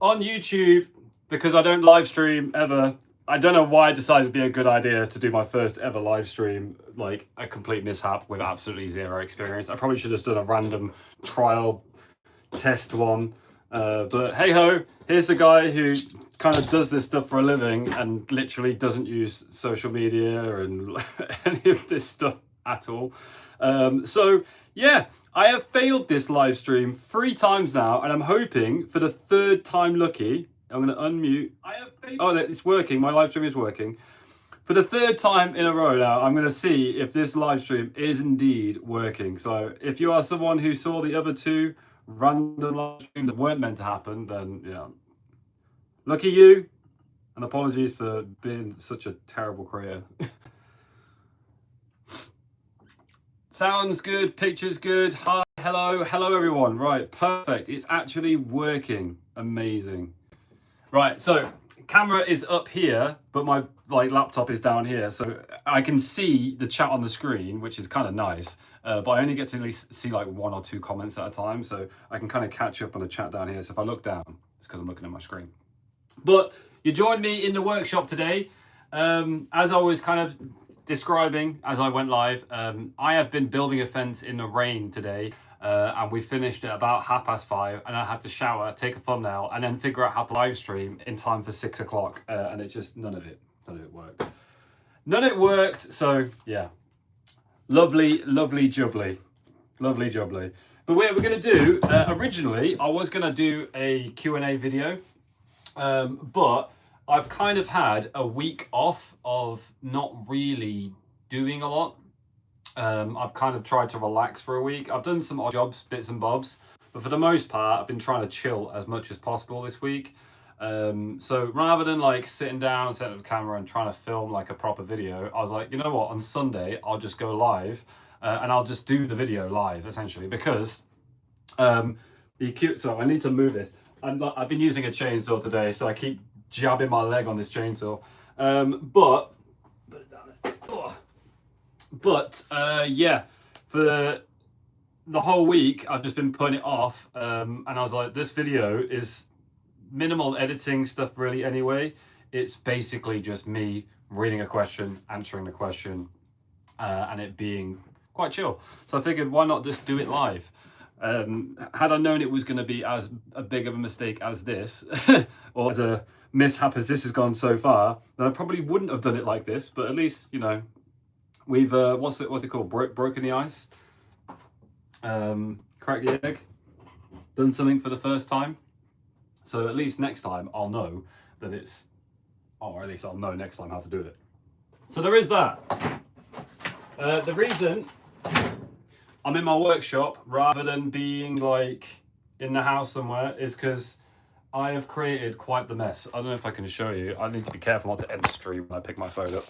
on YouTube, because I don't live stream ever. I don't know why I decided it'd be a good idea to do my first ever live stream, like a complete mishap with absolutely zero experience. I probably should have done a random trial test one. But hey ho, here's the guy who kind of does this stuff for a living and literally doesn't use social media and any of this stuff at all. So yeah, I have failed this live stream 3 times now, and I'm hoping for the 3rd time lucky. I'm going to unmute. Oh, it's working. My live stream is working. For the 3rd time in a row now, I'm going to see if this live stream is indeed working. So if you are someone who saw the other 2 random live streams that weren't meant to happen, then yeah, lucky you, and apologies for being such a terrible creator. Sounds good, pictures good. Hi, hello everyone. Right, perfect. It's actually working. Amazing. Right, so camera is up here, but my laptop is down here, so I can see the chat on the screen, which is kind of nice. But I only get to at least see like 1 or 2 comments at a time, so I can kind of catch up on the chat down here. So if I look down, it's because I'm looking at my screen. But you joined me in the workshop today. As I was kind of describing as I went live, I have been building a fence in the rain today, and we finished at about 5:30, and I had to shower, take a thumbnail, and then figure out how to live stream in time for 6 o'clock, and it's just none of it worked. None of it worked, so yeah. Lovely jubbly. But what we're going to do, originally, I was going to do a Q&A video, but I've kind of had a week off of not really doing a lot. I've kind of tried to relax for a week. I've done some odd jobs, bits and bobs, but for the most part, I've been trying to chill as much as possible this week. So rather than like sitting down, setting up the camera and trying to film like a proper video, I was like, you know what, on Sunday, I'll just go live, and I'll just do the video live, essentially, because so I need to move this. I've been using a chainsaw today, so I keep jabbing my leg on this chainsaw. Yeah, for the whole week, I've just been putting it off, and I was like, this video is minimal editing stuff really anyway. It's basically just me reading a question, answering the question, and it being quite chill. So I figured, why not just do it live? Had I known it was going to be as big of a mistake as this, or as a mishap as this has gone so far, then I probably wouldn't have done it like this. But at least, you know, we've what's it called? Broken the ice, cracked the egg, done something for the first time. So at least next time I'll know that it's, or at least I'll know next time how to do it. So there is that. The reason I'm in my workshop rather than being like in the house somewhere is because I have created quite the mess. I don't know if I can show you. I need to be careful not to end the stream when I pick my phone up.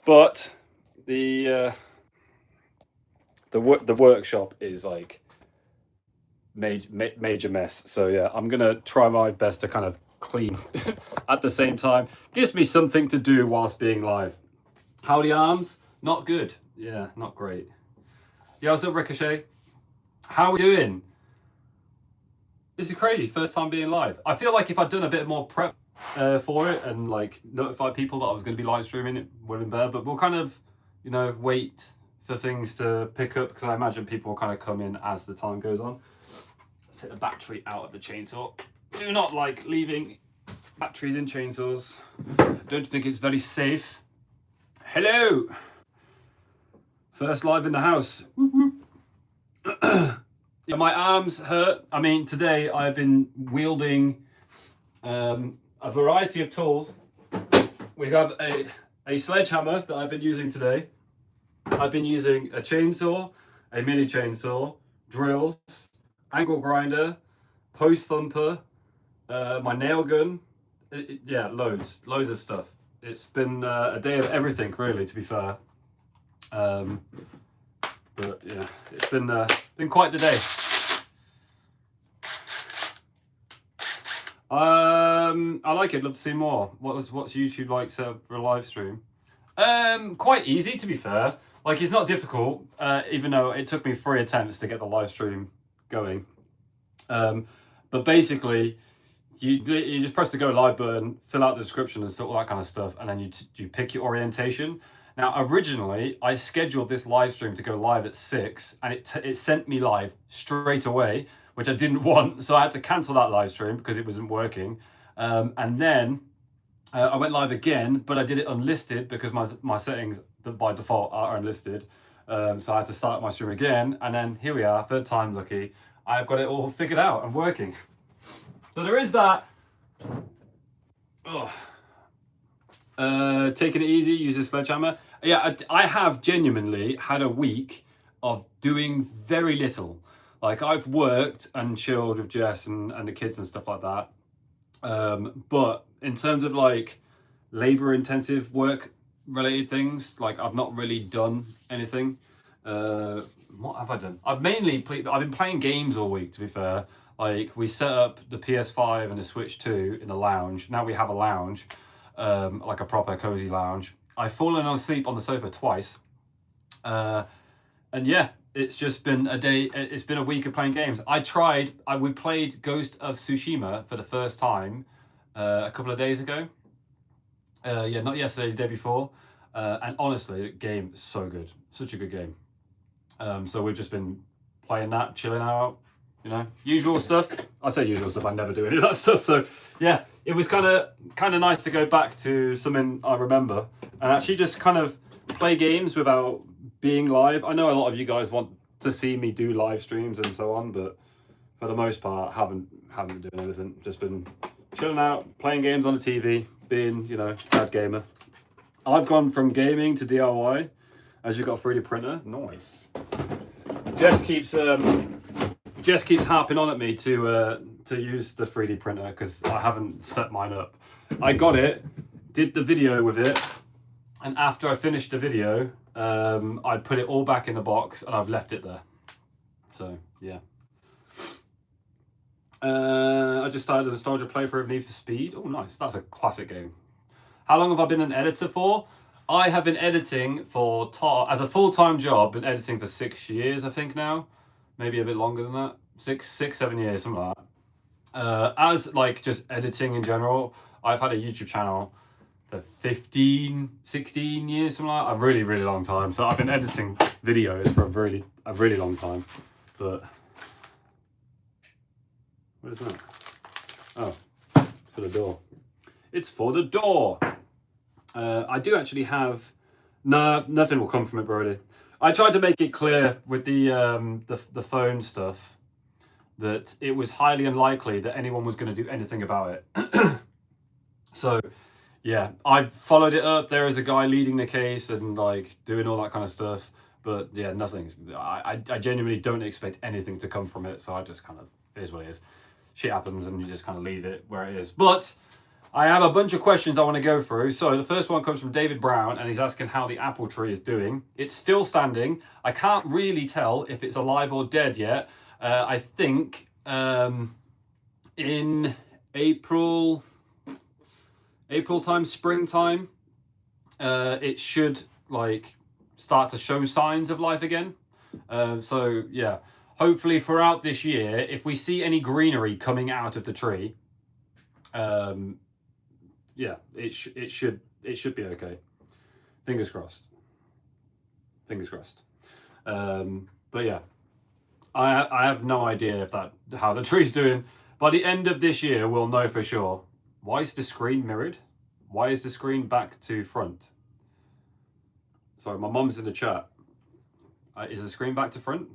But the workshop is like major mess. So yeah, I'm gonna try my best to kind of clean at the same time. Gives me something to do whilst being live. How are the arms? Not good. Yeah, not great. Yeah, what's up, Ricochet? How are we doing? This is crazy, first time being live. I feel like if I'd done a bit more prep for it and like notify people that I was going to be live streaming, it would have been better. But we'll kind of, you know, wait for things to pick up, because I imagine people will kind of come in as the time goes on. Take the battery out of the chainsaw. Do not like leaving batteries in chainsaws. Don't think it's very safe. Hello. First live in the house. Yeah, my arms hurt. I mean, today I've been wielding a variety of tools. We have a sledgehammer that I've been using today. I've been using a chainsaw, a mini chainsaw, drills, angle grinder, post thumper, my nail gun. Yeah, loads of stuff. It's been a day of everything, really, to be fair. But yeah, it's been quite the day. I like it. Love to see more. What's YouTube like for a live stream? Quite easy, to be fair. Like, it's not difficult, even though it took me 3 attempts to get the live stream going. But basically, you just press the go live button, fill out the description and all that kind of stuff, and then you pick your orientation. Now, originally, I scheduled this live stream to go live at 6, and it sent me live straight away, which I didn't want, so I had to cancel that live stream because it wasn't working. And then I went live again, but I did it unlisted because my settings by default are unlisted. So I had to start my stream again, and then here we are, third time lucky. I've got it all figured out and working. So there is that. Taking it easy, use a sledgehammer. Yeah, I have genuinely had a week of doing very little. Like, I've worked and chilled with Jess and the kids and stuff like that. But in terms of like labor intensive work related things, like I've not really done anything. What have I done? I've been playing games all week, to be fair. Like, we set up the PS5 and the Switch 2 in the lounge. Now we have a lounge, like a proper cozy lounge. I've fallen asleep on the sofa twice. And yeah, it's just been a day. It's been a week of playing games. We played Ghost of Tsushima for the first time a couple of days ago. Yeah, not yesterday, the day before. And honestly, the game is so good. Such a good game. So we've just been playing that, chilling out, you know, usual stuff. I say usual stuff, I never do any of that stuff. So yeah, it was kind of nice to go back to something I remember and actually just kind of play games without being live. I know a lot of you guys want to see me do live streams and so on, but for the most part, haven't been doing anything. Just been chilling out, playing games on the TV, being, you know, dad gamer. I've gone from gaming to DIY. As you got a 3D printer, nice. Jess keeps harping on at me to use the 3D printer because I haven't set mine up. I got it, did the video with it, and after I finished the video, I put it all back in the box and I've left it there. So yeah. I just started a nostalgia playthrough of Need for Speed. Oh, nice. That's a classic game. How long have I been an editor for? I have been editing as a full-time job, been editing for 6 years, I think now. Maybe a bit longer than that. 7 years, something like that. As like just editing in general, I've had a YouTube channel for 15, 16 years, something like that. A really, really long time. So I've been editing videos for a really long time. But what is that? Oh, for the door. It's for the door. I do actually have... No, nothing will come from it, Brody. I tried to make it clear with the phone stuff that it was highly unlikely that anyone was going to do anything about it. So, yeah, I followed it up. There is a guy leading the case and like doing all that kind of stuff. But yeah, nothing. I genuinely don't expect anything to come from it. So I just kind of, it is what it is. Shit happens and you just kind of leave it where it is. But I have a bunch of questions I want to go through. So the first one comes from David Brown, and he's asking how the apple tree is doing. It's still standing. I can't really tell if it's alive or dead yet. I think in April time, springtime, it should like start to show signs of life again. So yeah, hopefully throughout this year, if we see any greenery coming out of the tree, yeah, it should be okay. Fingers crossed. Fingers crossed. But yeah, I have no idea how the tree's doing. By the end of this year, we'll know for sure. Why is the screen mirrored? Why is the screen back to front? Sorry, my mum's in the chat. Is the screen back to front?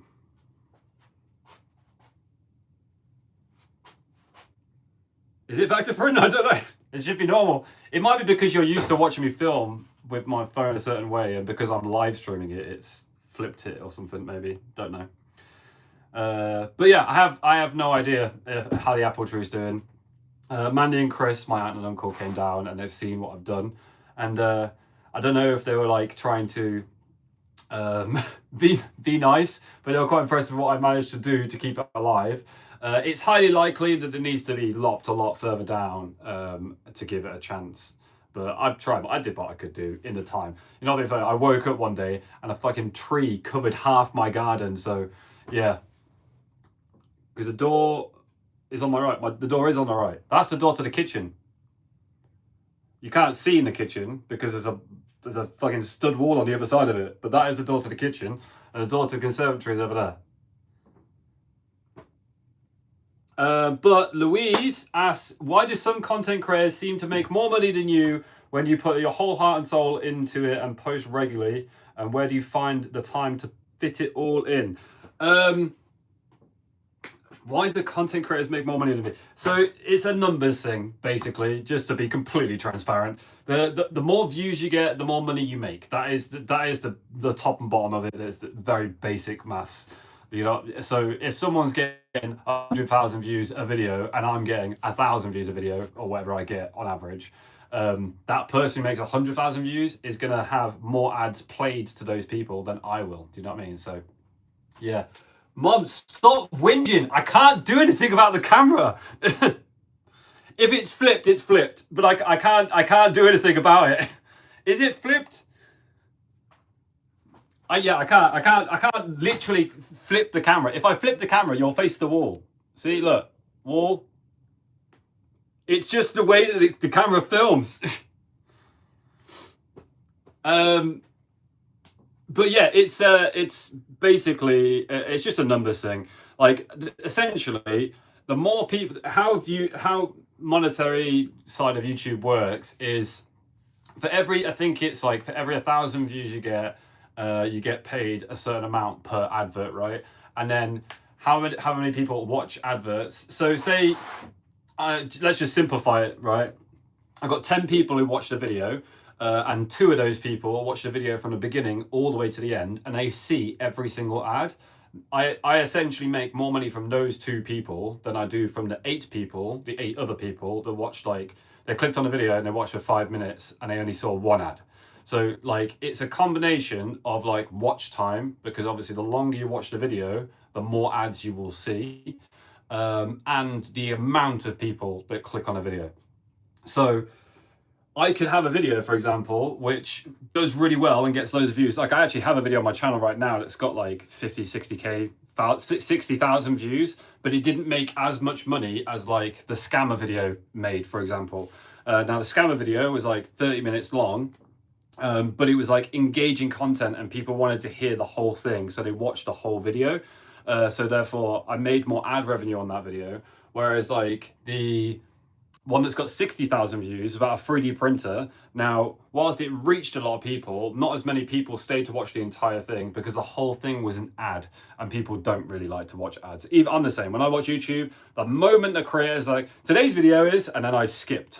Is it back to front? I don't know. It should be normal. It might be because you're used to watching me film with my phone a certain way, and because I'm live streaming it, it's flipped it or something. Maybe, don't know. But yeah, I have no idea how the apple tree is doing. Mandy and Chris, my aunt and uncle, came down and they've seen what I've done, and I don't know if they were like trying to be nice, but they were quite impressed with what I managed to do to keep it alive. It's highly likely that it needs to be lopped a lot further down to give it a chance. But I've tried, I did what I could do in the time. You know, I woke up one day and a fucking tree covered half my garden. So, yeah. Because the door is on my right. The door is on the right. That's the door to the kitchen. You can't see in the kitchen because there's a fucking stud wall on the other side of it. But that is the door to the kitchen, and the door to the conservatory is over there. But Louise asks, why do some content creators seem to make more money than you when you put your whole heart and soul into it and post regularly? And where do you find the time to fit it all in? Why do content creators make more money than me? So it's a numbers thing, basically, just to be completely transparent. The more views you get, the more money you make. That is the top and bottom of it. It's the very basic maths. You know, so if someone's getting 100,000 views a video and I'm getting 1,000 views a video, or whatever I get on average, that person who makes 100,000 views is going to have more ads played to those people than I will. Do you know what I mean? So, yeah. Mom, stop whinging. I can't do anything about the camera. If it's flipped, it's flipped. But I can't do anything about it. Is it flipped? Yeah, I can't literally flip the camera. If I flip the camera, you'll face the wall. See, look, wall. It's just the way that the camera films. But yeah, it's basically it's just a numbers thing. Like essentially, the more people, how monetary side of YouTube works is for every, I think it's like for every 1,000 views you get paid a certain amount per advert, right? And then how many people watch adverts? So say, let's just simplify it, right? I've got 10 people who watched a video, and 2 of those people watch the video from the beginning all the way to the end, and they see every single ad. I essentially make more money from those 2 people than I do from the 8 other people that watched, like, they clicked on the video and they watched for 5 minutes and they only saw 1 ad. So like it's a combination of like watch time, because obviously the longer you watch the video, the more ads you will see, and the amount of people that click on a video. So I could have a video, for example, which does really well and gets loads of views. Like I actually have a video on my channel right now that's got like 50, 60K, 60,000 views, but it didn't make as much money as like the scammer video made, for example. Now the scammer video was like 30 minutes long, but it was like engaging content and people wanted to hear the whole thing. So they watched the whole video. So therefore I made more ad revenue on that video. Whereas like the one that's got 60,000 views about a 3D printer. Now, whilst it reached a lot of people, not as many people stayed to watch the entire thing because the whole thing was an ad and people don't really like to watch ads. Even I'm the same. When I watch YouTube, the moment the creator's like, today's video is, and then I skip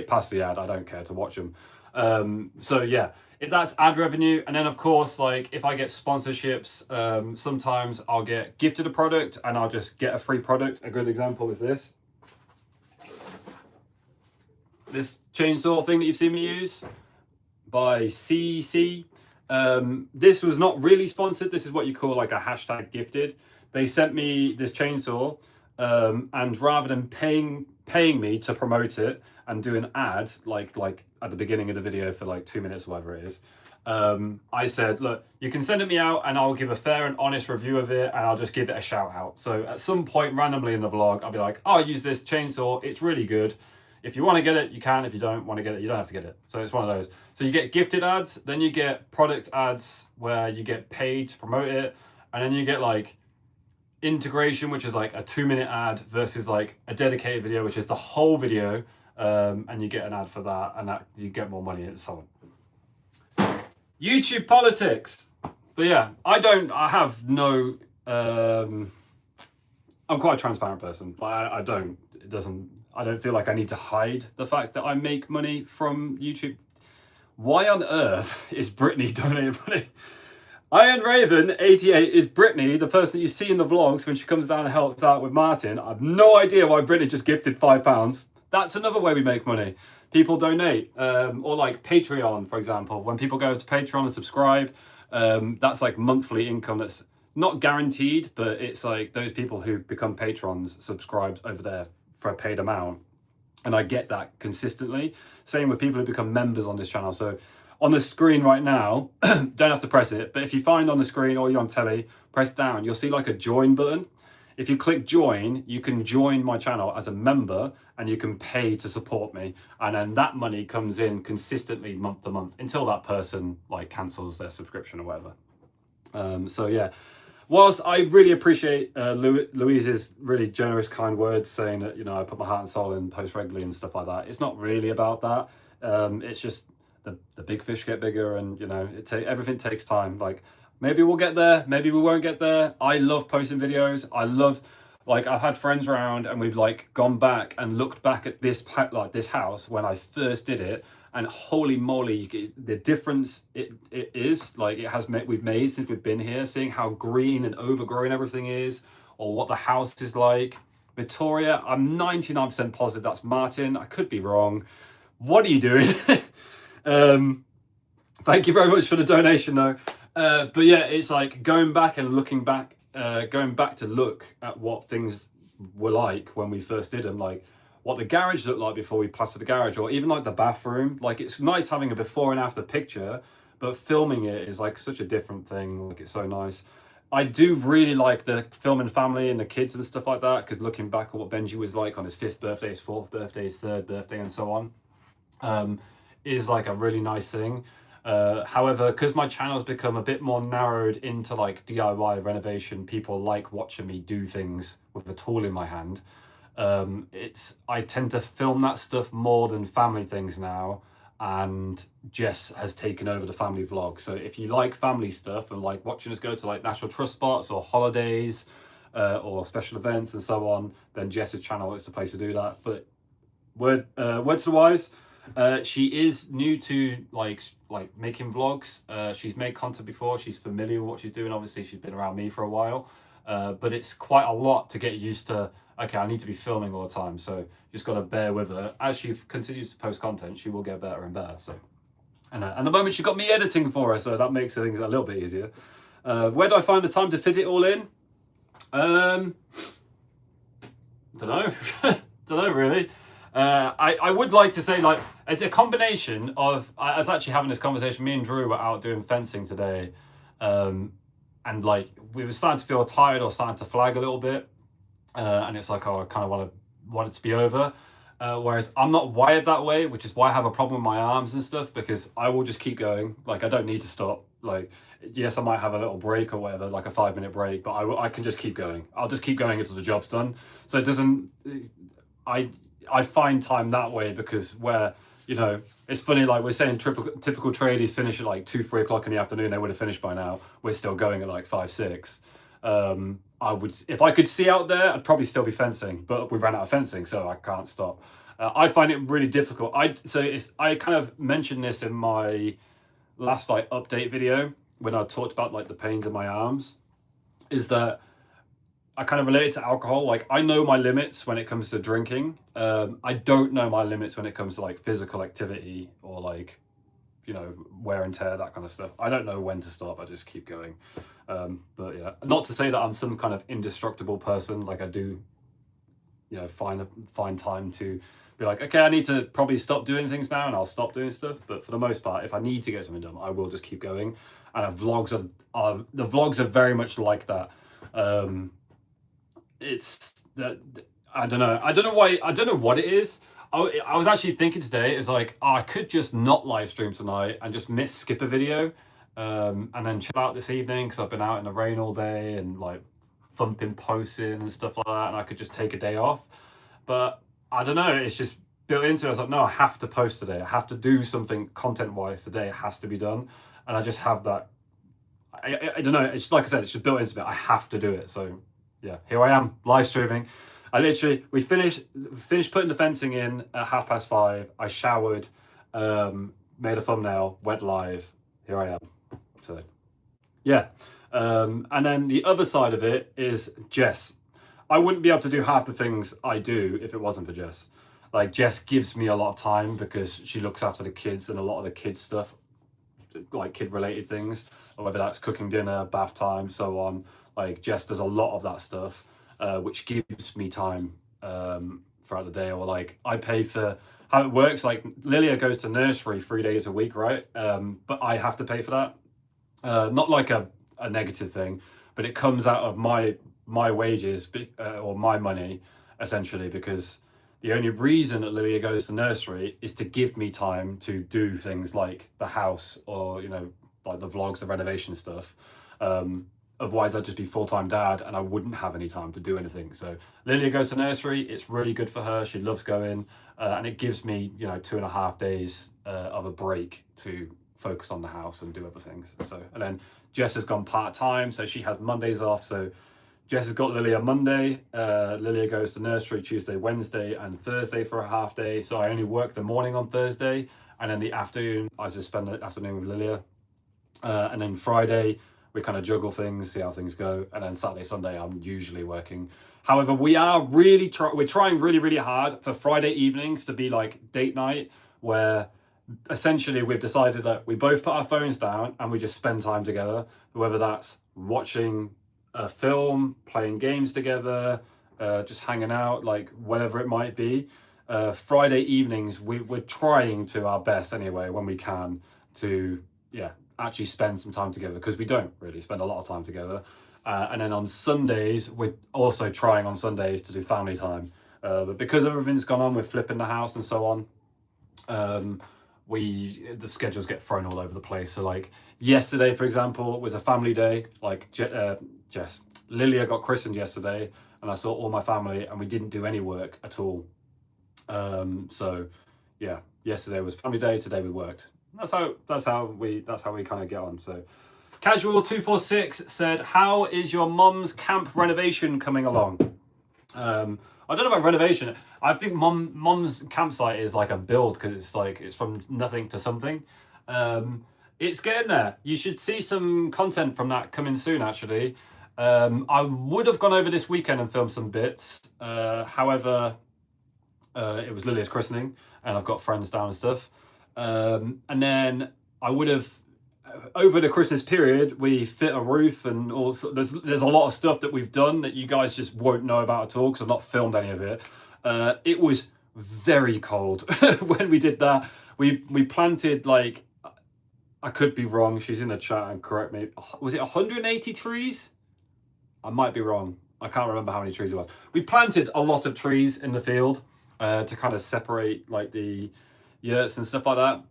past the ad. I don't care to watch them. So yeah, that's ad revenue. And then of course, like if I get sponsorships, sometimes I'll get gifted a product and I'll just get a free product. A good example is this chainsaw thing that you've seen me use by CC. This was not really sponsored. This is what you call like a hashtag gifted. They sent me this chainsaw, and rather than paying me to promote it and do an ad like at the beginning of the video for like 2 minutes or whatever it is, I said, look, you can send it me out and I'll give a fair and honest review of it and I'll just give it a shout out. So at some point randomly in the vlog, I'll be like, oh, I use this chainsaw, it's really good. If you want to get it, you can. If you don't want to get it, you don't have to get it. So it's one of those. So you get gifted ads, then you get product ads where you get paid to promote it. And then you get like integration, which is like a 2-minute ad versus like a dedicated video, which is the whole video. And you get an ad for that, and that you get more money and so on. YouTube politics. But yeah, I have no, I'm quite a transparent person. I don't feel like I need to hide the fact that I make money from YouTube. Why on earth is Brittany donating money? Iron Raven 88 is Brittany, the person that you see in the vlogs when she comes down and helps out with Martin. I have no idea why Brittany just gifted £5. That's another way we make money. People donate, or like Patreon, for example. When people go to Patreon and subscribe, that's like monthly income that's not guaranteed, but it's like those people who become patrons subscribed over there for a paid amount, and I get that consistently. Same with people who become members on this channel. So on the screen right now, don't have to press it, but if you find on the screen or you're on telly, press down, you'll see like a join button. if you click join, you can join my channel as a member and you can pay to support me. And then that money comes in consistently month to month until that person like cancels their subscription or whatever. So yeah, whilst I really appreciate Louise's really generous, kind words saying that, you know, I put my heart and soul in, post regularly and stuff like that, it's not really about that. It's just the big fish get bigger, and you know, everything takes time. Like maybe we'll get there, maybe we won't get there. I love posting videos. I love, like, I've had friends around and we've like gone back and looked back at this house when I first did it, and holy moly, the difference it is, like, we've made since we've been here, seeing how green and overgrown everything is, or what the house is like. Victoria, I'm 99% positive that's Martin. I could be wrong. What are you doing? Thank you very much for the donation though. But yeah, it's like going back and looking back, going back to look at what things were like when we first did them, like what the garage looked like before we plastered the garage, or even like the bathroom. Like, it's nice having a before and after picture, but filming it is like such a different thing. Like, it's so nice. I do really like the filming family and the kids and stuff like that, because looking back at what Benji was like on his 5th birthday, his 4th birthday, his 3rd birthday, and so on, is like a really nice thing. However, because my channel's become a bit more narrowed into like DIY renovation, people like watching me do things with a tool in my hand. I tend to film that stuff more than family things now, and Jess has taken over the family vlog. So if you like family stuff and like watching us go to like National Trust spots or holidays, or special events and so on, then Jess's channel is the place to do that. But word to the wise, she is new to like making vlogs. She's made content before, she's familiar with what she's doing. Obviously she's been around me for a while, but it's quite a lot to get used to. Okay, I need to be filming all the time, so just got to bear with her. As she continues to post content, she will get better and better. So, and at the moment she got me editing for her, so that makes things a little bit easier. Where do I find the time to fit it all in? Don't know. Don't know really. I would like to say, like, it's a combination of, I was actually having this conversation, me and Drew were out doing fencing today, and like we were starting to feel tired or starting to flag a little bit, and it's like, oh, I kind of want it to be over, whereas I'm not wired that way, which is why I have a problem with my arms and stuff, because I will just keep going. Like, I don't need to stop. Like, yes, I might have a little break or whatever, like a 5-minute break, but I can just keep going. I'll just keep going until the job's done. So it doesn't, I find time that way, because where, you know, it's funny, like we're saying typical tradies finish at like 2-3 o'clock in the afternoon. They would have finished by now. We're still going at like 5-6. I would, if I could see out there, I'd probably still be fencing, but we ran out of fencing, so I can't stop. I find it really difficult. I kind of mentioned this in my last like update video when I talked about like the pains in my arms, is that I kind of relate it to alcohol. Like, I know my limits when it comes to drinking. I don't know my limits when it comes to like physical activity or like, you know, wear and tear, that kind of stuff. I don't know when to stop. I just keep going. But yeah, not to say that I'm some kind of indestructible person. Like, I do, you know, find time to be like, okay, I need to probably stop doing things now, and I'll stop doing stuff. But for the most part, if I need to get something done, I will just keep going. And the vlogs are very much like that. It's that, I don't know why, I don't know what it is. I was actually thinking today, is like, oh, I could just not live stream tonight and just skip a video, and then chill out this evening, because I've been out in the rain all day and like thumping posts in and stuff like that, and I could just take a day off. But I don't know, it's just built into it. I was like, no, I have to post today. I have to do something content wise today. It has to be done. And I just have that, I don't know, it's like I said, it's just built into me. I have to do it. So yeah, here I am, live streaming. We finished putting the fencing in at 5:30. I showered, made a thumbnail, went live. Here I am. So yeah. And then the other side of it is Jess. I wouldn't be able to do half the things I do if it wasn't for Jess. Like, Jess gives me a lot of time because she looks after the kids and a lot of the kids stuff, like kid related things, or whether that's cooking dinner, bath time, so on. Like, Jess does a lot of that stuff, which gives me time throughout the day. Or like, I pay for how it works. Like, Lilia goes to nursery 3 days a week, right? But I have to pay for that. Not like a negative thing, but it comes out of my my wages or my money, essentially, because the only reason that Lilia goes to nursery is to give me time to do things like the house, or, you know, like the vlogs, the renovation stuff. Otherwise I'd just be full-time dad and I wouldn't have any time to do anything. So Lilia goes to nursery, it's really good for her, she loves going, and it gives me, you know, 2.5 days of a break to focus on the house and do other things. So, and then Jess has gone part-time, so she has Mondays off. So Jess has got Lilia Monday, Lilia goes to nursery Tuesday, Wednesday and Thursday for a half day. So I only work the morning on Thursday, and then the afternoon I just spend the afternoon with Lilia. And then Friday we kind of juggle things, see how things go, and then Saturday, Sunday I'm usually working. However, we are really we're trying really hard for Friday evenings to be like date night, where essentially we've decided that we both put our phones down and we just spend time together, whether that's watching a film, playing games together, just hanging out, like whatever it might be. Friday evenings we're trying to our best anyway, when we can, to actually spend some time together, because we don't really spend a lot of time together. And then on Sundays we're also trying on Sundays to do family time, but because everything's gone on with flipping the house and so on, the schedules get thrown all over the place. So like yesterday, for example, was a family day. Like Lilia got christened yesterday, and I saw all my family, and we didn't do any work at all. So yeah, yesterday was family day, today we worked. That's how we kind of get on. So Casual 246 said, how is your mum's camp renovation coming along? I don't know about renovation. I think mum's campsite is like a build, because it's from nothing to something. It's getting there. You should see some content from that coming soon, actually. I would have gone over this weekend and filmed some bits. However, it was Lilia's christening, and I've got friends down and stuff. And then I would have, over the Christmas period, we fit a roof, and also there's a lot of stuff that we've done that you guys just won't know about at all, because I've not filmed any of it. It was very cold when we did that. We planted, like, I could be wrong, she's in the chat and correct me, was it 180 trees? I might be wrong, I can't remember how many trees it was. We planted a lot of trees in the field to kind of separate like the yurts and stuff like that.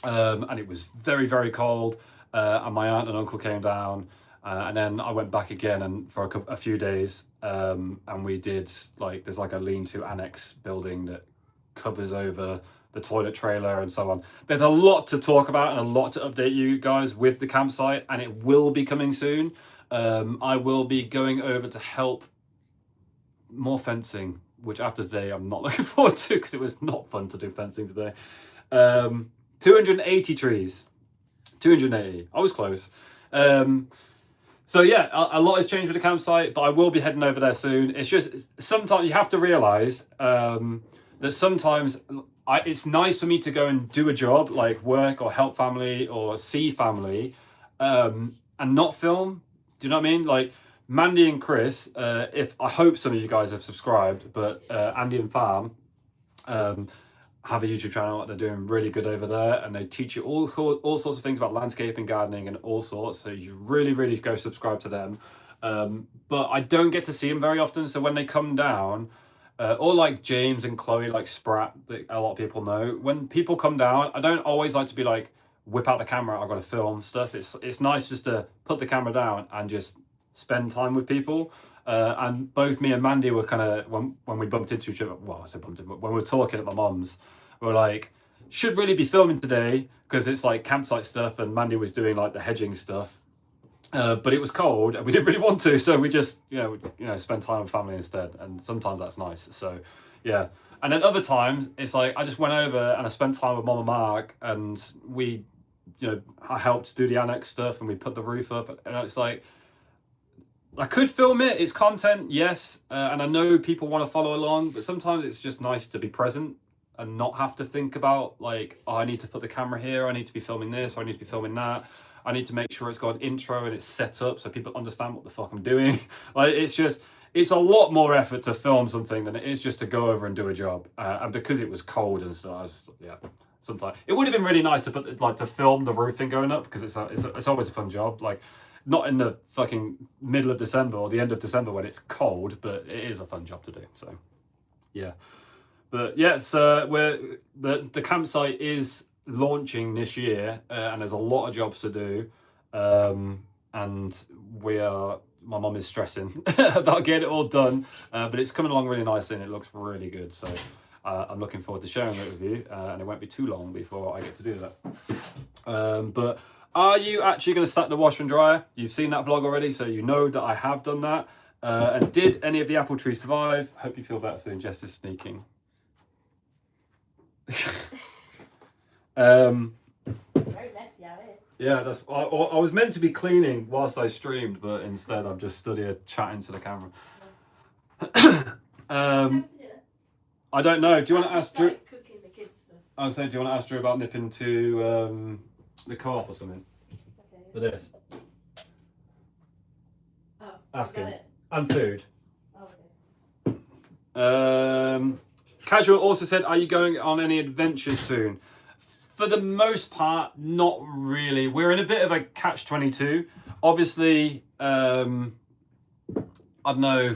And it was very cold, and my aunt and uncle came down, and then I went back again and for a few days, and we did, like, there's like a lean-to annex building that covers over the toilet trailer and so on. There's a lot to talk about and a lot to update you guys with the campsite, and it will be coming soon. I will be going over to help more fencing, which after today I'm not looking forward to, because it was not fun to do fencing today. 280 trees, 280, I was close. So yeah, a lot has changed with the campsite, but I will be heading over there soon. It's just, sometimes you have to realize that sometimes it's nice for me to go and do a job, like work or help family or see family, and not film. Do you know what I mean? Like Mandy and Chris, if I hope some of you guys have subscribed, but Andy and Farm have a YouTube channel. They're doing really good over there, and they teach you all sorts of things about landscaping, gardening, and all sorts. So you really go subscribe to them. But I don't get to see them very often. So when they come down, or like James and Chloe, like Sprat, that a lot of people know, when people come down, I don't always like to be like, whip out the camera, I've got to film stuff. It's nice just to put the camera down and just spend time with people. And both me and Mandy were kind of, when we bumped into each other, well, I said bumped into, when we were talking at my mum's, we were like, should really be filming today, because it's like campsite stuff, and Mandy was doing like the hedging stuff. But it was cold and we didn't really want to, so we just, you know, spend time with family instead. And sometimes that's nice. So yeah. And then other times it's like, I just went over and I spent time with Mom and Mark, and we, you know, I helped do the annex stuff, and we put the roof up, and it's like, I could film it, it's content, yes, and I know people want to follow along, but sometimes it's just nice to be present and not have to think about, like, oh, I need to put the camera here, I need to be filming this, or I need to be filming that, I need to make sure it's got an intro and it's set up so people understand what the fuck I'm doing. Like, it's a lot more effort to film something than it is just to go over and do a job. And because it was cold and stuff, sometimes it would have been really nice to put, like, to film the roofing going up, because it's always a fun job. Like, Not in the fucking middle of December or the end of December when it's cold, but it is a fun job to do. So, yeah. But yes, the campsite is launching this year, and there's a lot of jobs to do, and my mum is stressing about getting it all done, but it's coming along really nicely and it looks really good. So I'm looking forward to sharing it with you, and it won't be too long before I get to do that. But are you actually going to stack the washer and dryer? You've seen that vlog already, so you know that I have done that. And did any of the apple trees survive? Hope you feel better soon. Jess is sneaking. Very messy out here. Yeah, that's. I was meant to be cleaning whilst I streamed, but instead I'm just stood here chatting to the camera. I don't know. Do you want to ask Drew? Cooking the kids stuff. I was saying, do you want to ask Drew about nipping to the co-op or something? Okay. For this. Oh, Ask him. it. And food. Oh, okay. Casual also said, are you going on any adventures soon? For the most part, not really. We're in a bit of a catch-22. Obviously, I don't know,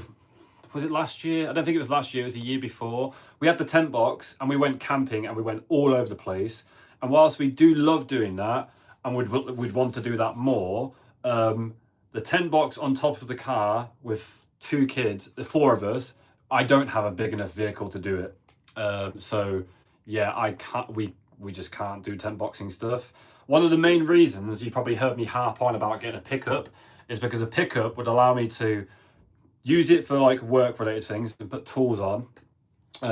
was it last year? I don't think it was last year, it was a year before. We had the tent box and we went camping and we went all over the place. And whilst we do love doing that and we'd want to do that more, the tent box on top of the car with 2 kids, the 4 of us, I don't have a big enough vehicle to do it. So yeah, I can't. We just can't do tent boxing stuff. One of the main reasons you probably heard me harp on about getting a pickup is because a pickup would allow me to use it for like work related things and put tools on,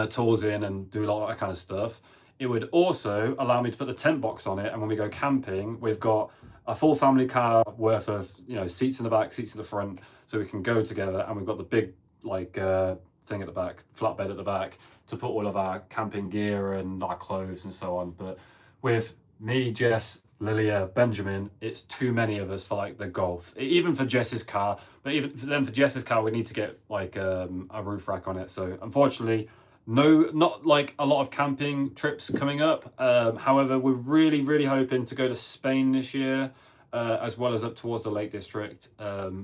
tools in and do a lot of that kind of stuff. It would also allow me to put the tent box on it, and when we go camping, we've got a full family car worth of, you know, seats in the back, seats in the front, so we can go together, and we've got the big like thing at the back, flatbed at the back, to put all of our camping gear and our clothes and so on. But with me, Jess, Lilia, Benjamin, it's too many of us for like the golf. Even for Jess's car, but even for Jess's car, we need to get like a roof rack on it. So unfortunately, not like a lot of camping trips coming up. However, we're really hoping to go to Spain this year, as well as up towards the Lake District,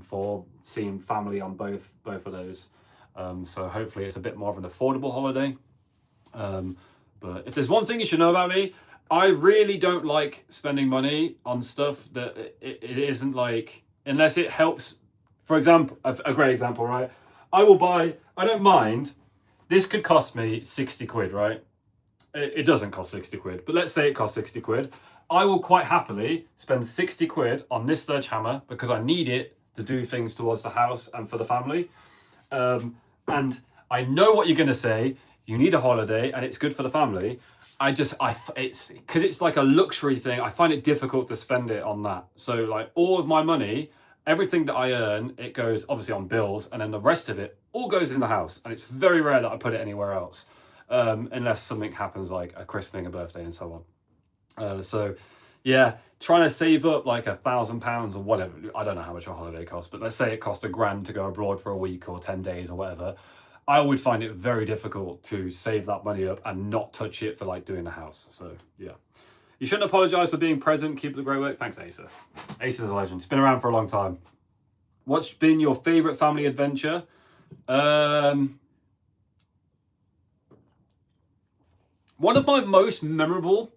for seeing family on both of those. So hopefully it's a bit more of an affordable holiday. But if there's one thing you should know about me, I really don't like spending money on stuff that it isn't like, unless it helps. For example, a great example, right? I don't mind, this could cost me 60 quid, right? It doesn't cost 60 quid, but let's say it costs 60 quid. I will quite happily spend 60 quid on this sledgehammer because I need it to do things towards the house and for the family. And I know what you're going to say. You need a holiday and it's good for the family. It's because it's like a luxury thing. I find it difficult to spend it on that. So like all of my money, everything that I earn, it goes obviously on bills, and then the rest of it all goes in the house. And it's very rare that I put it anywhere else, unless something happens like a christening, a birthday, and so on. So yeah, trying to save up like £1,000 or whatever. I don't know how much a holiday costs, but let's say it cost £1,000 to go abroad for a week or 10 days or whatever. I would find it very difficult to save that money up and not touch it for like doing the house. So yeah, you shouldn't apologize for being present. Keep up the great work. Thanks, Asa. Asa's a legend. It's been around for a long time. What's been your favorite family adventure? One of my most memorable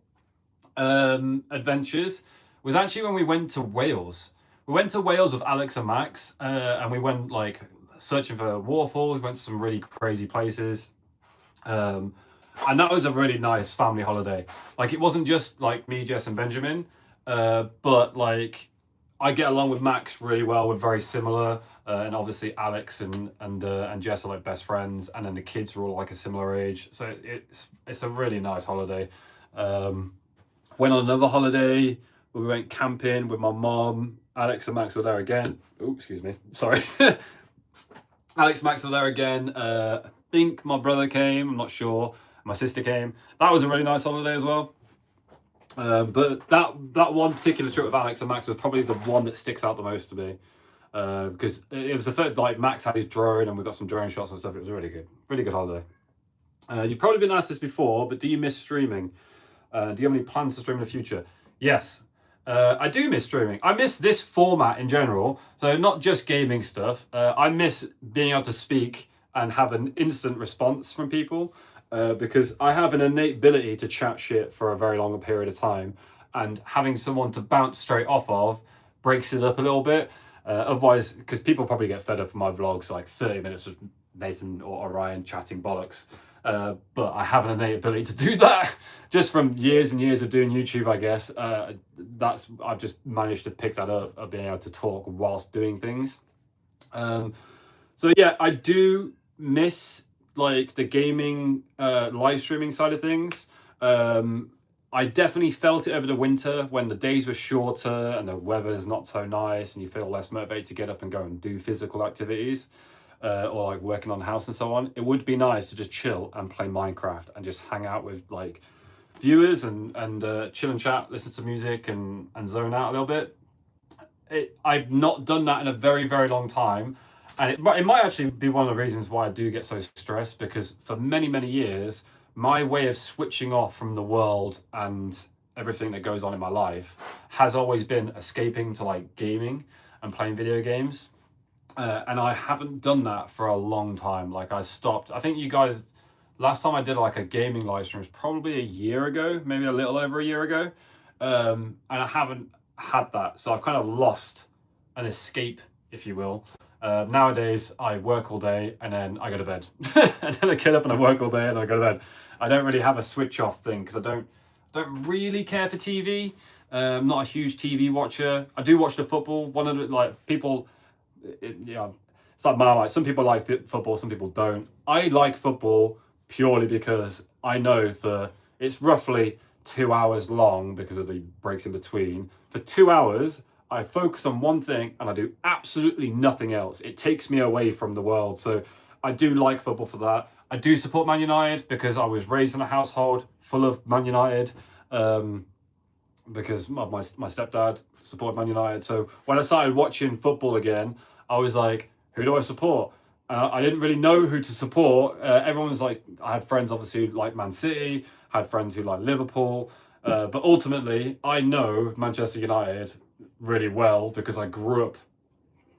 adventures was actually when we went to Wales. We went to Wales with Alex and Max, and we went like searching for waterfalls. We went to some really crazy places, and that was a really nice family holiday. Like it wasn't just like me, Jess, and Benjamin, but like I get along with Max really well. We're very similar, and obviously Alex and Jess are like best friends, and then the kids are all like a similar age. So it's a really nice holiday. Went on another holiday where we went camping with my mom. Alex and Max were there again. Oh, excuse me. Sorry. Alex and Max were there again. I think my brother came. I'm not sure. My sister came. That was a really nice holiday as well. But that one particular trip with Alex and Max was probably the one that sticks out the most to me. Because it was the first, like Max had his drone and we got some drone shots and stuff. It was really good holiday. You've probably been asked this before, but do you miss streaming? Do you have any plans to stream in the future? Yes. I do miss streaming. I miss this format in general. So not just gaming stuff. I miss being able to speak and have an instant response from people because I have an innate ability to chat shit for a very long period of time, and having someone to bounce straight off of breaks it up a little bit. Otherwise, because people probably get fed up with my vlogs, like 30 minutes of Nathan or Orion chatting bollocks. But I have an innate ability to do that just from years and years of doing YouTube, I guess. I've just managed to pick that up of being able to talk whilst doing things. So yeah, I do miss like the gaming live streaming side of things. I definitely felt it over the winter when the days were shorter and the weather's not so nice and you feel less motivated to get up and go and do physical activities. Or like working on the house and so on. It would be nice to just chill and play Minecraft and just hang out with like viewers and chill and chat, listen to music and zone out a little bit. I've not done that in a very, very long time. And it might actually be one of the reasons why I do get so stressed, because for many, many years, my way of switching off from the world and everything that goes on in my life has always been escaping to like gaming and playing video games. And I haven't done that for a long time. Like I stopped. I think you guys, last time I did like a gaming live stream was probably a year ago, maybe a little over a year ago. And I haven't had that. So I've kind of lost an escape, if you will. Nowadays, I work all day and then I go to bed. And then I get up and I work all day and I go to bed. I don't really have a switch off thing because I don't really care for TV. I'm not a huge TV watcher. I do watch the football. One of the like people. It's like Marmite. Some people like football, some people don't. I like football purely because I know it's roughly 2 hours long because of the breaks in between. For 2 hours, I focus on one thing and I do absolutely nothing else. It takes me away from the world. So I do like football for that. I do support Man United because I was raised in a household full of Man United. Because my stepdad supported Man United. So when I started watching football again, I was like, who do I support? I didn't really know who to support. Everyone was like, I had friends obviously who like Man City, had friends who like Liverpool. But ultimately, I know Manchester United really well because I grew up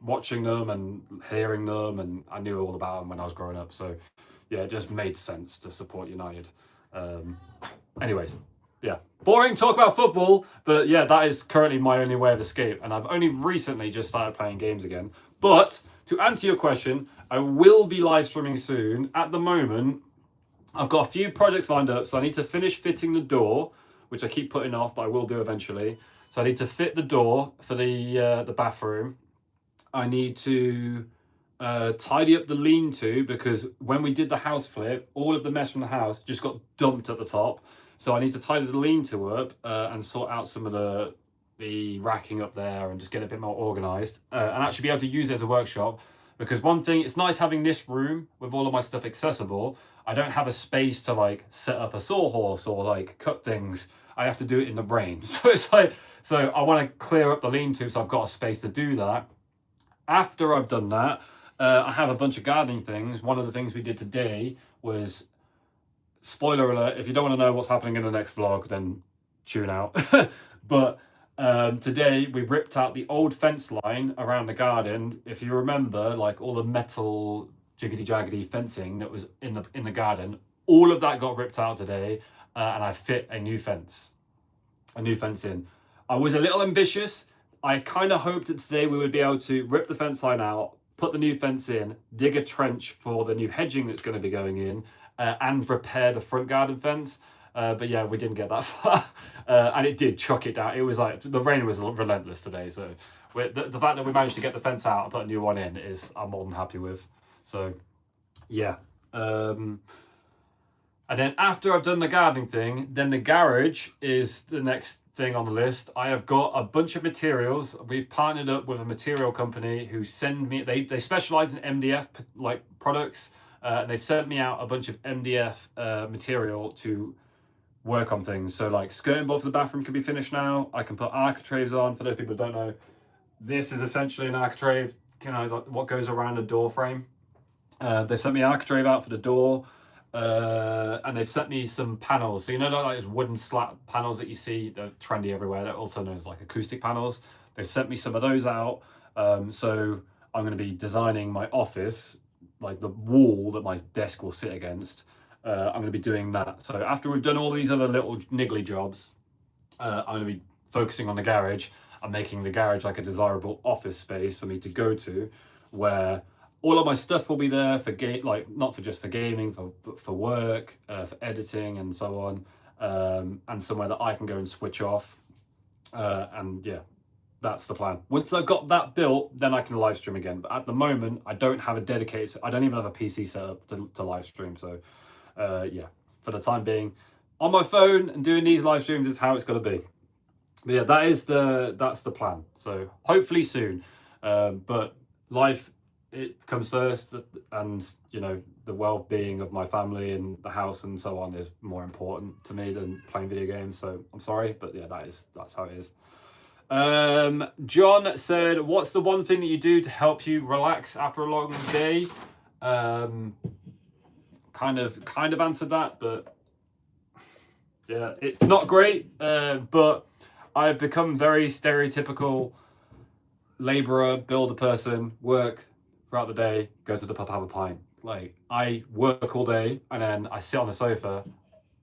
watching them and hearing them, and I knew all about them when I was growing up. So yeah, it just made sense to support United. Anyways. Yeah, boring talk about football, but yeah, that is currently my only way of escape, and I've only recently just started playing games again. But to answer your question, I will be live streaming soon. At the moment, I've got a few projects lined up, so I need to finish fitting the door, which I keep putting off, but I will do eventually. So I need to fit the door for the bathroom. I need to tidy up the lean-to, because when we did the house flip, all of the mess from the house just got dumped at the top. So I need to tidy the lean-to up and sort out some of the racking up there and just get it a bit more organised and actually be able to use it as a workshop. Because one thing, it's nice having this room with all of my stuff accessible. I don't have a space to like set up a sawhorse or like cut things. I have to do it in the rain. So it's like, so I want to clear up the lean-to so I've got a space to do that. After I've done that, I have a bunch of gardening things. One of the things we did today was, spoiler alert, if you don't want to know what's happening in the next vlog, then tune out. But today we ripped out the old fence line around the garden. If you remember, like all the metal jiggity jaggedy fencing that was in the garden, all of that got ripped out today, and I fit a new fence in. I was a little ambitious. I kind of hoped that today we would be able to rip the fence line out, put the new fence in, dig a trench for the new hedging that's going to be going in, and repair the front garden fence. But yeah, we didn't get that far. And it did chuck it down. It was like, the rain was relentless today. So the fact that we managed to get the fence out and put a new one in I'm more than happy with. So yeah. And then after I've done the gardening thing, then the garage is the next thing on the list. I have got a bunch of materials. We've partnered up with a material company who send me, they specialize in MDF like products. And they've sent me out a bunch of MDF material to work on things. So like skirting board for the bathroom can be finished now. I can put architraves on. For those people who don't know, this is essentially an architrave, you know, what goes around a door frame. They sent me an architrave out for the door. and they've sent me some panels. So you know, like those wooden slat panels that you see, they're trendy everywhere. They're also known as like acoustic panels. They've sent me some of those out. So I'm going to be designing my office, like the wall that my desk will sit against. I'm going to be doing that. So after we've done all these other little niggly jobs, I'm going to be focusing on the garage and making the garage like a desirable office space for me to go to, where all of my stuff will be there for like not for just for gaming, for work, for editing and so on, and somewhere that I can go and switch off. And yeah, that's the plan. Once I've got that built, then I can live stream again. But at the moment, I don't have a dedicated. I don't even have a PC set up to live stream. So yeah, for the time being, on my phone and doing these live streams is how it's got to be. But yeah, that's the plan. So hopefully soon. But life, it comes first, and you know, the well-being of my family and the house and so on is more important to me than playing video games. So I'm sorry, but yeah, that's how it is. John said, what's the one thing that you do to help you relax after a long day? Kind of answered that, but yeah, it's not great. But I've become very stereotypical labourer, builder person, work throughout the day, go to the pub, have a pint. Like, I work all day and then I sit on the sofa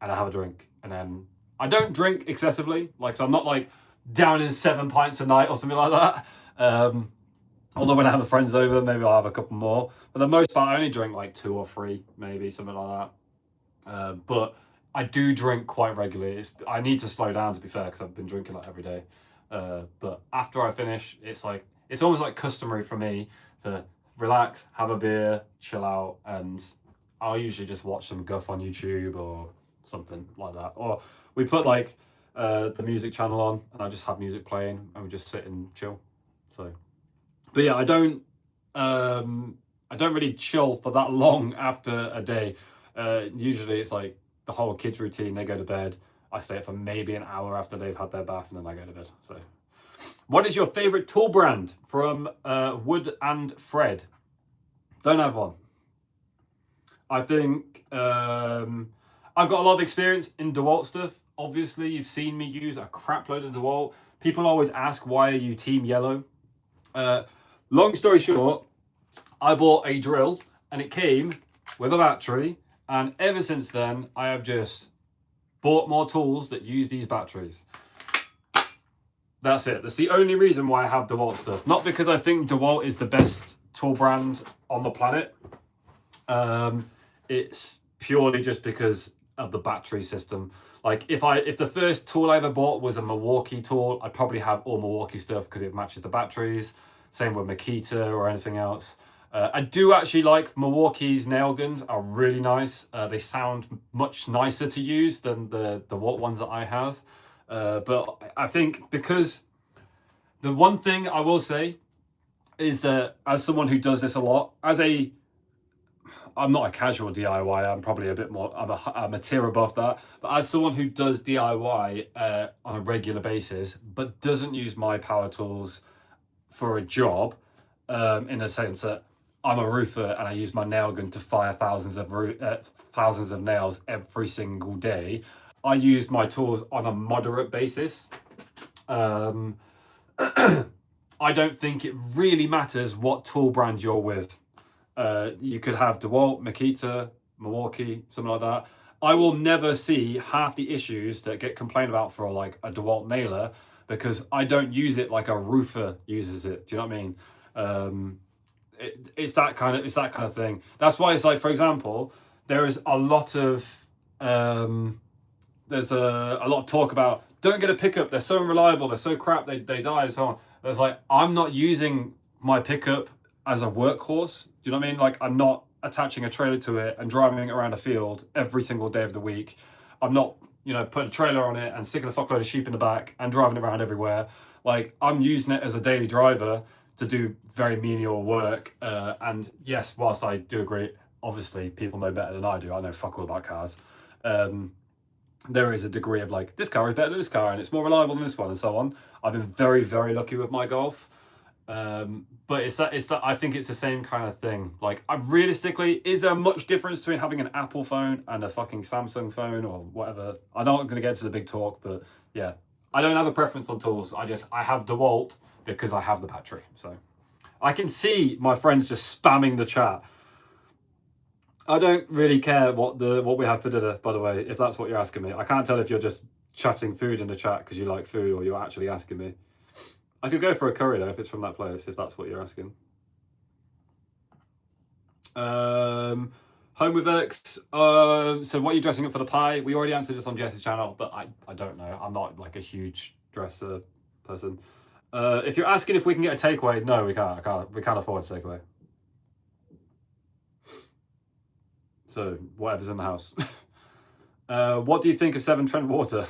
and I have a drink. And then I don't drink excessively. Like, so I'm not like down in 7 pints a night or something like that. Although when I have friends over, maybe I'll have a couple more. For the most part, I only drink like 2 or 3, maybe something like that. But I do drink quite regularly. I need to slow down, to be fair, because I've been drinking like every day. But after I finish, it's almost like customary for me to relax, have a beer, chill out, and I'll usually just watch some guff on YouTube or something like that. Or we put like the music channel on, and I just have music playing, and we just sit and chill. So, but yeah, I don't really chill for that long after a day. Usually it's like the whole kids routine. They go to bed. I stay up for maybe an hour after they've had their bath, and then I go to bed. So, what is your favorite tool brand? From Wood and Fred. Don't have one. I think I've got a lot of experience in DeWalt stuff. Obviously, you've seen me use a crap load of DeWalt. People always ask, why are you team yellow? Long story short, I bought a drill and it came with a battery. And ever since then, I have just bought more tools that use these batteries. That's it. That's the only reason why I have DeWalt stuff. Not because I think DeWalt is the best tool brand on the planet. It's purely just because of the battery system. Like if the first tool I ever bought was a Milwaukee tool, I'd probably have all Milwaukee stuff because it matches the batteries. Same with Makita or anything else. I do actually like Milwaukee's nail guns, are really nice. They sound much nicer to use than the DeWalt ones that I have. But I think because the one thing I will say is that as someone who does this a lot, I'm not a casual DIY, I'm probably a bit more, I'm a tier above that. But as someone who does DIY on a regular basis, but doesn't use my power tools for a job, in the sense that I'm a roofer and I use my nail gun to fire thousands of nails every single day. I use my tools on a moderate basis. I don't think it really matters what tool brand you're with. You could have DeWalt, Makita, Milwaukee, something like that. I will never see half the issues that get complained about for like a DeWalt nailer because I don't use it like a roofer uses it. Do you know what I mean? It's that kind of thing. That's why it's like, for example, there is a lot of there's a lot of talk about don't get a pickup, they're so unreliable, they're so crap, they die and so on. It's like, I'm not using my pickup as a workhorse. Do you know what I mean? Like, I'm not attaching a trailer to it and driving it around a field every single day of the week. I'm not, putting a trailer on it and sticking a fuckload of sheep in the back and driving it around everywhere. Like, I'm using it as a daily driver to do very menial work. And yes, whilst I do agree, obviously people know better than I do. I know fuck all about cars. There is a degree of like, this car is better than this car and it's more reliable than this one and so on. I've been very, very lucky with my Golf. But it's that I think it's the same kind of thing. Like, realistically, is there much difference between having an Apple phone and a fucking Samsung phone or whatever? I'm not going to get to the big talk, but yeah, I don't have a preference on tools. I have DeWalt because I have the battery. So I can see my friends just spamming the chat. I don't really care what we have for dinner, by the way, if that's what you're asking me. I can't tell if you're just chatting food in the chat because you like food or you're actually asking me. I could go for a curry though if it's from that place, if that's what you're asking. Home with X. So what are you dressing up for the pie? We already answered this on Jess's channel, but I don't know. I'm not like a huge dresser person. If you're asking if we can get a takeaway, no, we can't. We can't afford a takeaway. So whatever's in the house. What do you think of Severn Trent Water?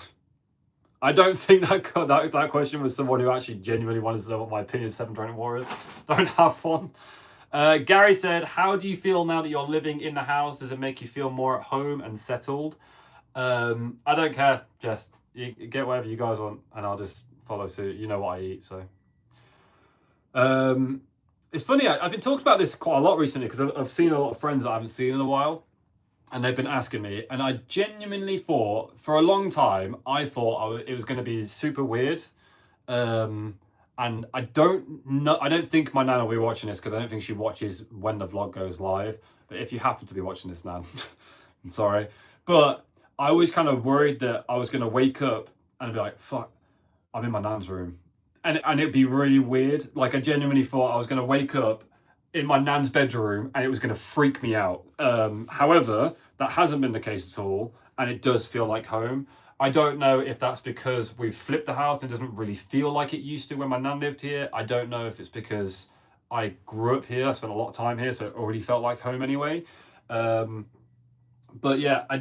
I don't think that question was someone who actually genuinely wanted to know what my opinion of Severn Trent Water is. Don't have one. Gary said, how do you feel now that you're living in the house? Does it make you feel more at home and settled? I don't care, Jess. You get whatever you guys want and I'll just follow suit. You know what I eat, so. It's funny, I've been talking about this quite a lot recently because I've seen a lot of friends that I haven't seen in a while. And they've been asking me, and I genuinely thought, for a long time, I thought it was going to be super weird. And I don't know, I don't think my nan will be watching this because I don't think she watches when the vlog goes live. But if you happen to be watching this, nan, I'm sorry. But I was kind of worried that I was going to wake up and be like, fuck, I'm in my nan's room. And it'd be really weird. Like, I genuinely thought I was going to wake up in my nan's bedroom and it was going to freak me out. However, that hasn't been the case at all, and it does feel like home. I don't know if that's because we've flipped the house and it doesn't really feel like it used to when my nan lived here. I don't know if it's because I grew up here, I spent a lot of time here, so it already felt like home anyway. But yeah, I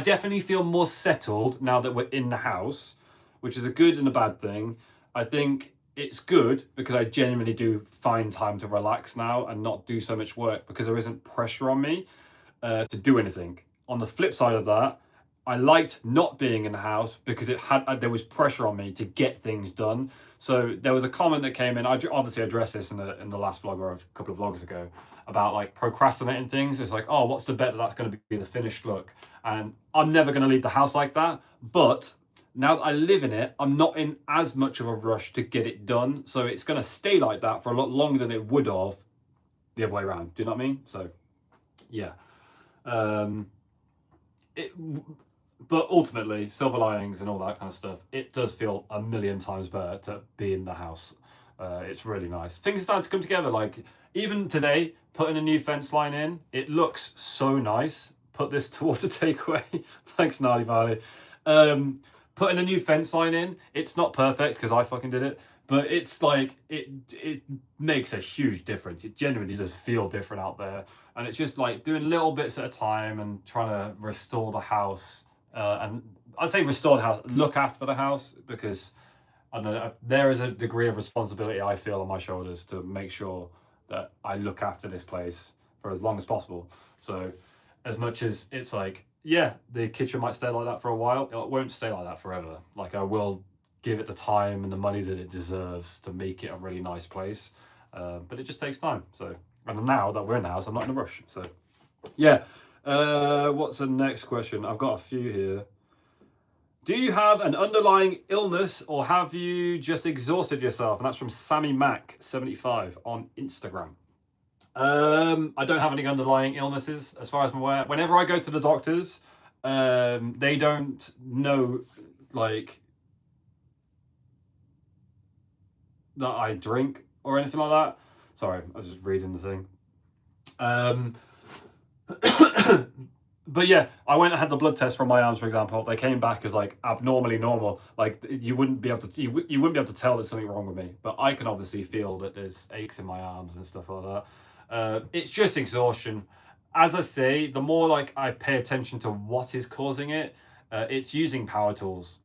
definitely feel more settled now that we're in the house, which is a good and a bad thing. I think it's good because I genuinely do find time to relax now and not do so much work because there isn't pressure on me to do anything. On the flip side of that, I liked not being in the house because there was pressure on me to get things done. So there was a comment that came in. I obviously addressed this in the last vlog or a couple of vlogs ago about like procrastinating things. It's like, oh, what's the bet that that's going to be the finished look? And I'm never going to leave the house like that. But now that I live in it, I'm not in as much of a rush to get it done. So it's going to stay like that for a lot longer than it would have the other way around. Do you know what I mean? So, yeah. But ultimately, silver linings and all that kind of stuff, it does feel a million times better to be in the house. It's really nice. Things are starting to come together. Like, even today, putting a new fence line in, it looks so nice. Put this towards a takeaway. Thanks, Gnarly Valley. Putting a new fence line in, it's not perfect because I fucking did it, but it's like, it makes a huge difference. It genuinely does feel different out there. And it's just like doing little bits at a time and trying to restore the house. And I'd say restore the house, look after the house, because I don't know, there is a degree of responsibility I feel on my shoulders to make sure that I look after this place for as long as possible. So as much as it's like, yeah, the kitchen might stay like that for a while, it won't stay like that forever. Like, I will give it the time and the money that it deserves to make it a really nice place. But it just takes time. So, and now that we're in the house, I'm not in a rush. So, yeah. What's the next question? I've got a few here. Do you have an underlying illness or have you just exhausted yourself? And that's from Sammy Mac 75 on Instagram. I don't have any underlying illnesses as far as I'm aware. Whenever I go to the doctors, they don't know like that I drink or anything like that. Sorry, I was just reading the thing. But yeah, I went and had the blood test from my arms, for example. They came back as like abnormally normal. Like, you wouldn't be able to you wouldn't be able to tell there's something wrong with me. But I can obviously feel that there's aches in my arms and stuff like that. It's just exhaustion. As I say, the more like I pay attention to what is causing it, it's using power tools.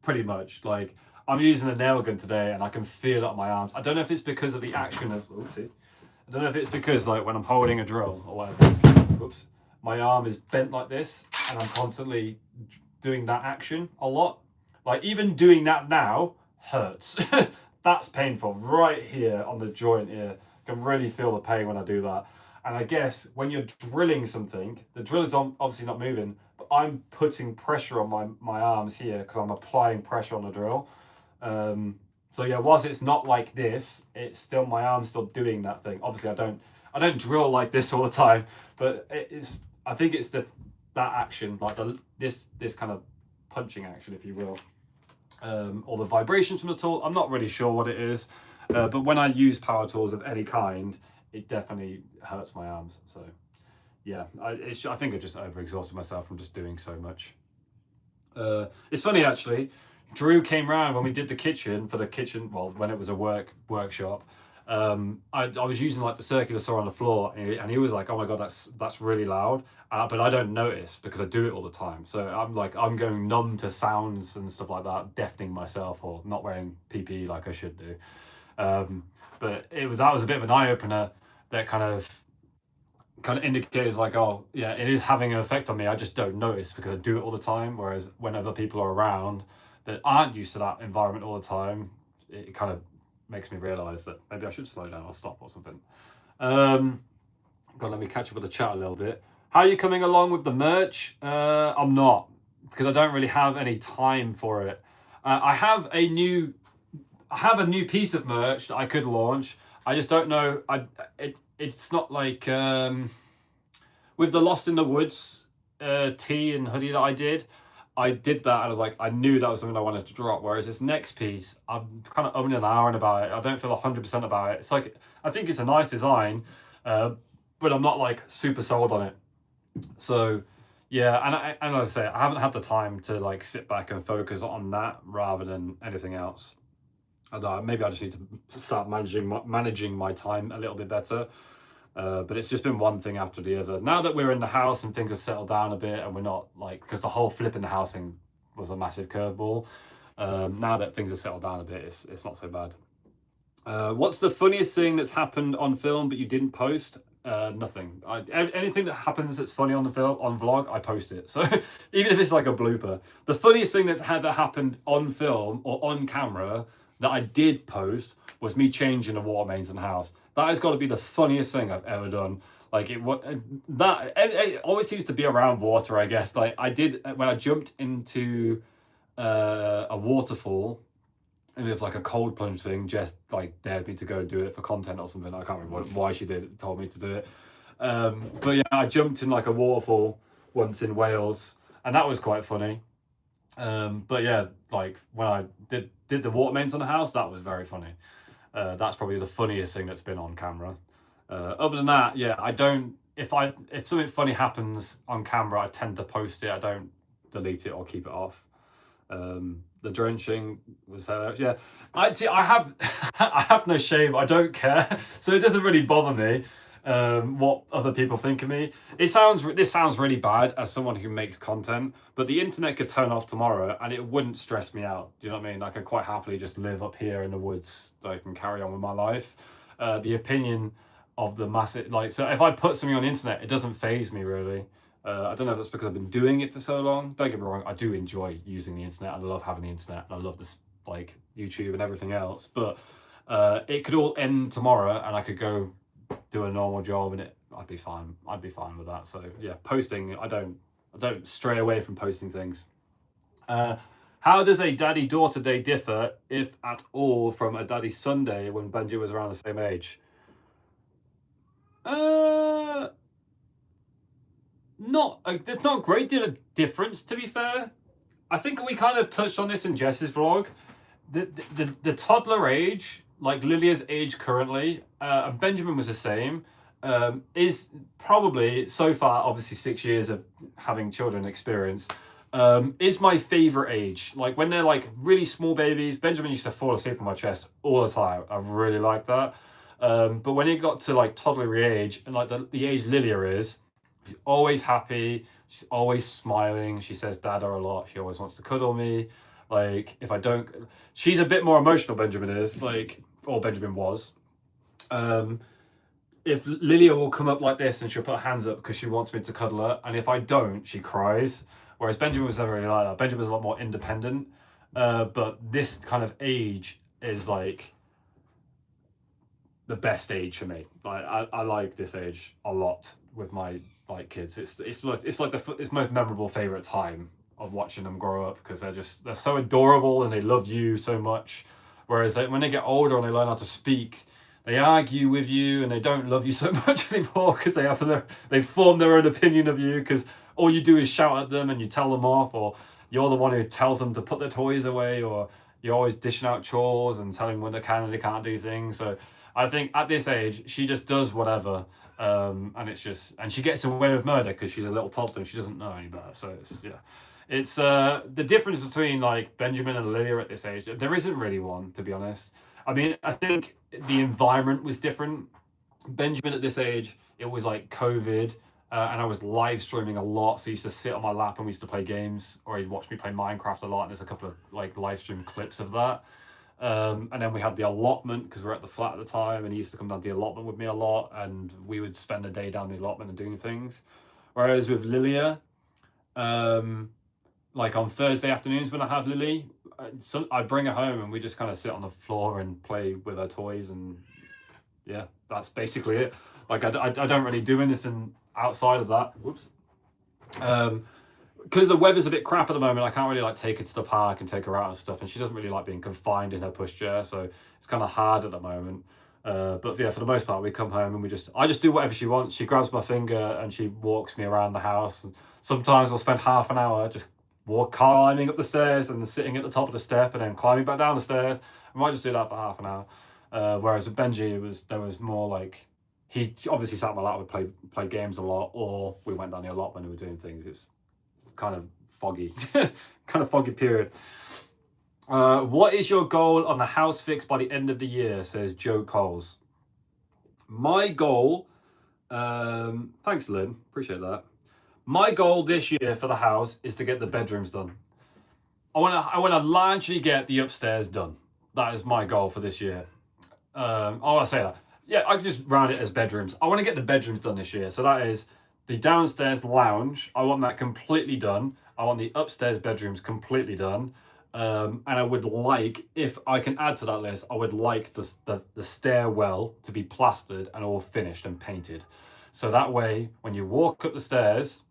Pretty much. Like, I'm using a nail gun today and I can feel it on my arms. I don't know if it's because of the action of, oopsie. I don't know if it's because like when I'm holding a drill or whatever, oops, my arm is bent like this and I'm constantly doing that action a lot. Like, even doing that now hurts. that's painful right here on the joint here. I can really feel the pain when I do that. And I guess when you're drilling something, the drill is obviously not moving, but I'm putting pressure on my arms here because I'm applying pressure on the drill. So yeah, whilst it's not like this, it's still, my arm's still doing that thing. Obviously, I don't drill like this all the time, but I think it's that action, like this kind of punching action, if you will, or the vibrations from the tool. I'm not really sure what it is, but when I use power tools of any kind, it definitely hurts my arms. So yeah, I think I just overexhausted myself from just doing so much. It's funny actually, Drew came round when we did the kitchen, well, when it was a workshop. I was using like the circular saw on the floor, and he was like, oh my god, that's really loud, but I don't notice because I do it all the time. So I'm going numb to sounds and stuff like that, deafening myself, or not wearing PPE like I should do. But that was a bit of an eye-opener. That kind of indicates like, oh yeah, it is having an effect on me. I just don't notice because I do it all the time. Whereas whenever people are around that aren't used to that environment all the time, it kind of makes me realize that maybe I should slow down or stop or something. God, let me catch up with the chat a little bit. How are you coming along with the merch? I'm not, because I don't really have any time for it. I have a new piece of merch that I could launch. I just don't know. It's not like with the Lost in the Woods tee and hoodie that I did that, and I was like, I knew that was something I wanted to drop. Whereas this next piece, I'm kind of umming and ahhing about it. I don't feel 100% about it. It's like, I think it's a nice design, but I'm not like super sold on it. So yeah, and as I say, I haven't had the time to like sit back and focus on that rather than anything else. I don't know, maybe I just need to start managing my time a little bit better. But it's just been one thing after the other. Now that we're in the house and things have settled down a bit, and we're not like, because the whole flip in the house thing was a massive curveball. Now that things have settled down a bit, it's not so bad. What's the funniest thing that's happened on film but you didn't post? Nothing. Anything that happens that's funny on the film, on vlog, I post it. So even if it's like a blooper, the funniest thing that happened on film or on camera that I did post was me changing the water mains in the house. That has got to be the funniest thing I've ever done. Like it always seems to be around water, I guess. Like I did when I jumped into a waterfall, and it was like a cold plunge thing. Jess like dared me to go do it for content or something. I can't remember why she did it, told me to do it. But yeah, I jumped in like a waterfall once in Wales, and that was quite funny. But yeah, like when I did the water mains on the house, that was very funny. That's probably the funniest thing that's been on camera. Other than that, yeah, I don't. If something funny happens on camera, I tend to post it. I don't delete it or keep it off. The drenching was yeah. I have I have no shame. I don't care, so it doesn't really bother me what other people think of me. This sounds really bad as someone who makes content, but the internet could turn off tomorrow and it wouldn't stress me out. Do you know what I mean? I could quite happily just live up here in the woods so I can carry on with my life. The opinion of the massive, like, so if I put something on the internet, it doesn't faze me really. I don't know if that's because I've been doing it for so long. Don't get me wrong, I do enjoy using the internet. I love having the internet, and I love this, like YouTube and everything else. But it could all end tomorrow, and I could go do a normal job, and I'd be fine. I'd be fine with that. So yeah, posting, I don't stray away from posting things. How does a daddy-daughter day differ, if at all, from a daddy-son day when Benji was around the same age? There's not a great deal of difference, to be fair. I think we kind of touched on this in Jess's vlog. The toddler age, like Lilia's age currently, and Benjamin was the same, is probably, so far, obviously 6 years of having children experience, is my favorite age. Like when they're like really small babies, Benjamin used to fall asleep on my chest all the time. I really like that. But when it got to like toddler age, and like the age Lilia is, she's always happy, she's always smiling, she says dada a lot, she always wants to cuddle me. Like if I don't, she's a bit more emotional, Benjamin is, like, or Benjamin was. If Lilia will come up like this and she'll put her hands up because she wants me to cuddle her, and if I don't, she cries. Whereas Benjamin was never really like that. Benjamin was a lot more independent. But this kind of age is like, the best age for me. Like I like this age a lot with my like kids. It's like it's most memorable favorite time of watching them grow up, because they're so adorable and they love you so much. Whereas when they get older and they learn how to speak, they argue with you and they don't love you so much anymore, because they form their own opinion of you, because all you do is shout at them and you tell them off, or you're the one who tells them to put their toys away, or you're always dishing out chores and telling them when they can and they can't do things. So I think at this age, she just does whatever. And she gets away with murder because she's a little toddler and she doesn't know any better. So it's the difference between like Benjamin and Lydia at this age. There isn't really one, to be honest. I mean, I think the environment was different. Benjamin at this age, it was like COVID, and I was live streaming a lot. So he used to sit on my lap and we used to play games, or he'd watch me play Minecraft a lot. And there's a couple of like live stream clips of that. And then we had the allotment, because we were at the flat at the time, and he used to come down to the allotment with me a lot, and we would spend the day down the allotment and doing things. Whereas with Lilia, like on Thursday afternoons when I have Lily, I bring her home and we just kind of sit on the floor and play with her toys, and yeah, that's basically it. Like I don't really do anything outside of that. Whoops. Because the weather's a bit crap at the moment, I can't really like take her to the park and take her out and stuff, and she doesn't really like being confined in her pushchair, so it's kind of hard at the moment. But yeah, for the most part, we come home and I just do whatever she wants. She grabs my finger and she walks me around the house, and sometimes I'll spend half an hour just climbing up the stairs and then sitting at the top of the step and then climbing back down the stairs. I might just do that for half an hour. Whereas with Benji, there was more like, he obviously sat on my lap, would play games a lot, or we went down the allotment and we were doing things. It's kind of foggy, kind of foggy period. What is your goal on the house fix by the end of the year, says Joe Coles. My goal, thanks Lynn, appreciate that. My goal this year for the house is to get the bedrooms done. I want to largely get the upstairs done. That is my goal for this year. I say that. Yeah, I can just round it as bedrooms. I want to get the bedrooms done this year. So that is the downstairs lounge. I want that completely done. I want the upstairs bedrooms completely done. And I would like, if I can add to that list, I would like the stairwell to be plastered and all finished and painted. So that way, when you walk up the stairs,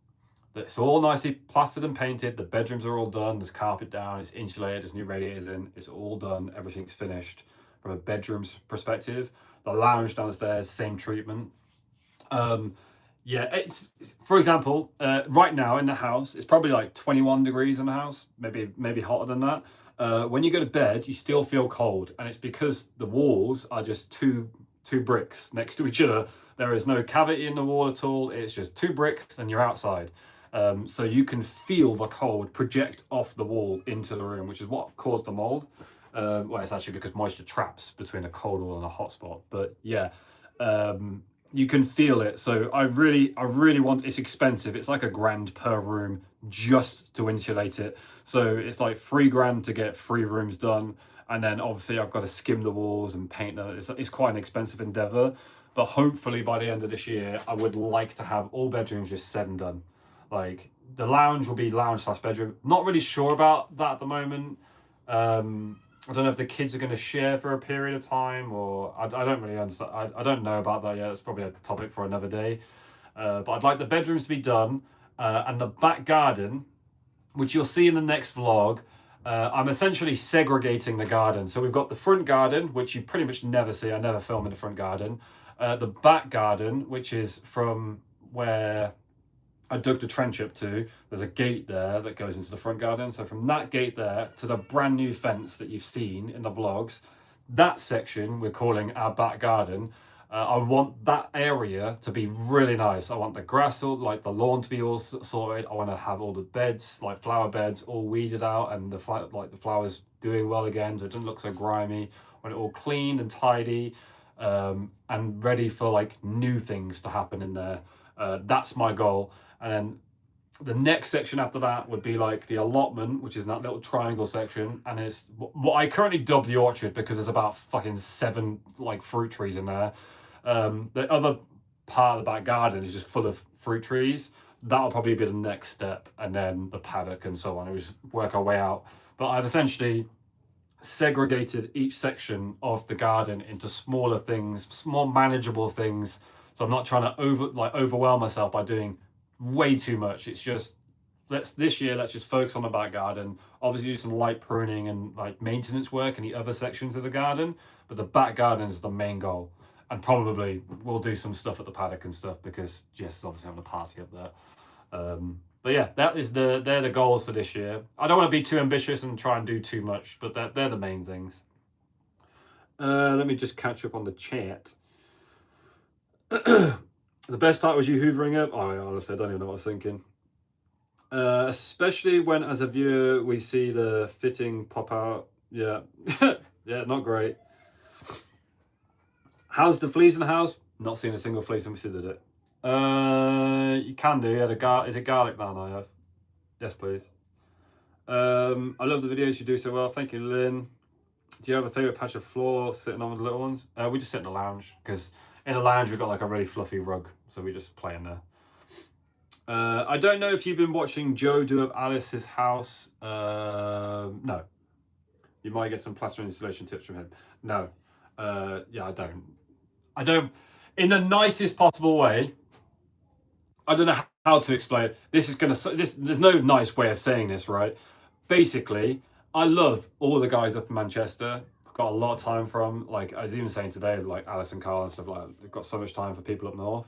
it's all nicely plastered and painted. The bedrooms are all done. There's carpet down. It's insulated. There's new radiators in. It's all done. Everything's finished from a bedroom's perspective. The lounge downstairs, same treatment. Yeah, it's for example, right now in the house, it's probably like 21 degrees in the house, maybe hotter than that. When you go to bed, you still feel cold, and it's because the walls are just two bricks next to each other. There is no cavity in the wall at all. It's just two bricks, and you're outside. So you can feel the cold project off the wall into the room, which is what caused the mold. Well, it's actually because moisture traps between a cold wall and a hot spot. But yeah, you can feel it. So I really want, it's expensive. It's like $1,000 per room just to insulate it. So it's like $3,000 to get 3 rooms done. And then obviously I've got to skim the walls and paint them. It's quite an expensive endeavor. But hopefully by the end of this year, I would like to have all bedrooms just said and done. Like the lounge will be lounge/bedroom. Not really sure about that at the moment. I don't know if the kids are going to share for a period of time, or I don't really understand. I don't know about that yet. It's probably a topic for another day. But I'd like the bedrooms to be done, and the back garden, which you'll see in the next vlog. I'm essentially segregating the garden. So we've got the front garden, which you pretty much never see. I never film in the front garden. The back garden, which is from where I dug the trench up to, there's a gate there that goes into the front garden. So from that gate there to the brand new fence that you've seen in the vlogs, that section we're calling our back garden. I want that area to be really nice. I want the grass, like the lawn, to be all sorted. I want to have all the beds, like flower beds, all weeded out, and the flowers doing well again, so it doesn't look so grimy. I want it all clean and tidy, and ready for like new things to happen in there. That's my goal. And then the next section after that would be like the allotment, which is in that little triangle section, and it's what I currently dub the orchard because there's about fucking 7 like fruit trees in there. The other part of the back garden is just full of fruit trees. That'll probably be the next step, and then the paddock and so on. We just work our way out. But I've essentially segregated each section of the garden into smaller things, more manageable things. So I'm not trying to overwhelm myself by doing way too much. It's just this year let's just focus on the back garden. Obviously do some light pruning and like maintenance work in the other sections of the garden, but the back garden is the main goal. And probably we'll do some stuff at the paddock and stuff because Jess is obviously having a party up there. But yeah, they're the goals for this year. I don't want to be too ambitious and try and do too much, but they're the main things. Let me just catch up on the chat. The best part was you hoovering up. Oh, honestly, I don't even know what I was thinking. Especially when, as a viewer, we see the fitting pop out. Yeah, yeah, not great. How's the fleas in the house? Not seen a single flea since we did it. You can do. Yeah, is it garlic naan I have? Yes, please. I love the videos you do so well. Thank you, Lynn. Do you have a favourite patch of floor sitting on with the little ones? We just sit in the lounge because in the lounge we've got like a really fluffy rug, so we just play in there. I don't know if you've been watching Joe do up Alice's house. No. You might get some plaster installation tips from him. No. Yeah, I don't. In the nicest possible way. I don't know how to explain it. There's no nice way of saying this, right? Basically, I love all the guys up in Manchester. I've got a lot of time for them. Like I was even saying today, like Alice and Carl and stuff like that. I've got so much time for people up north.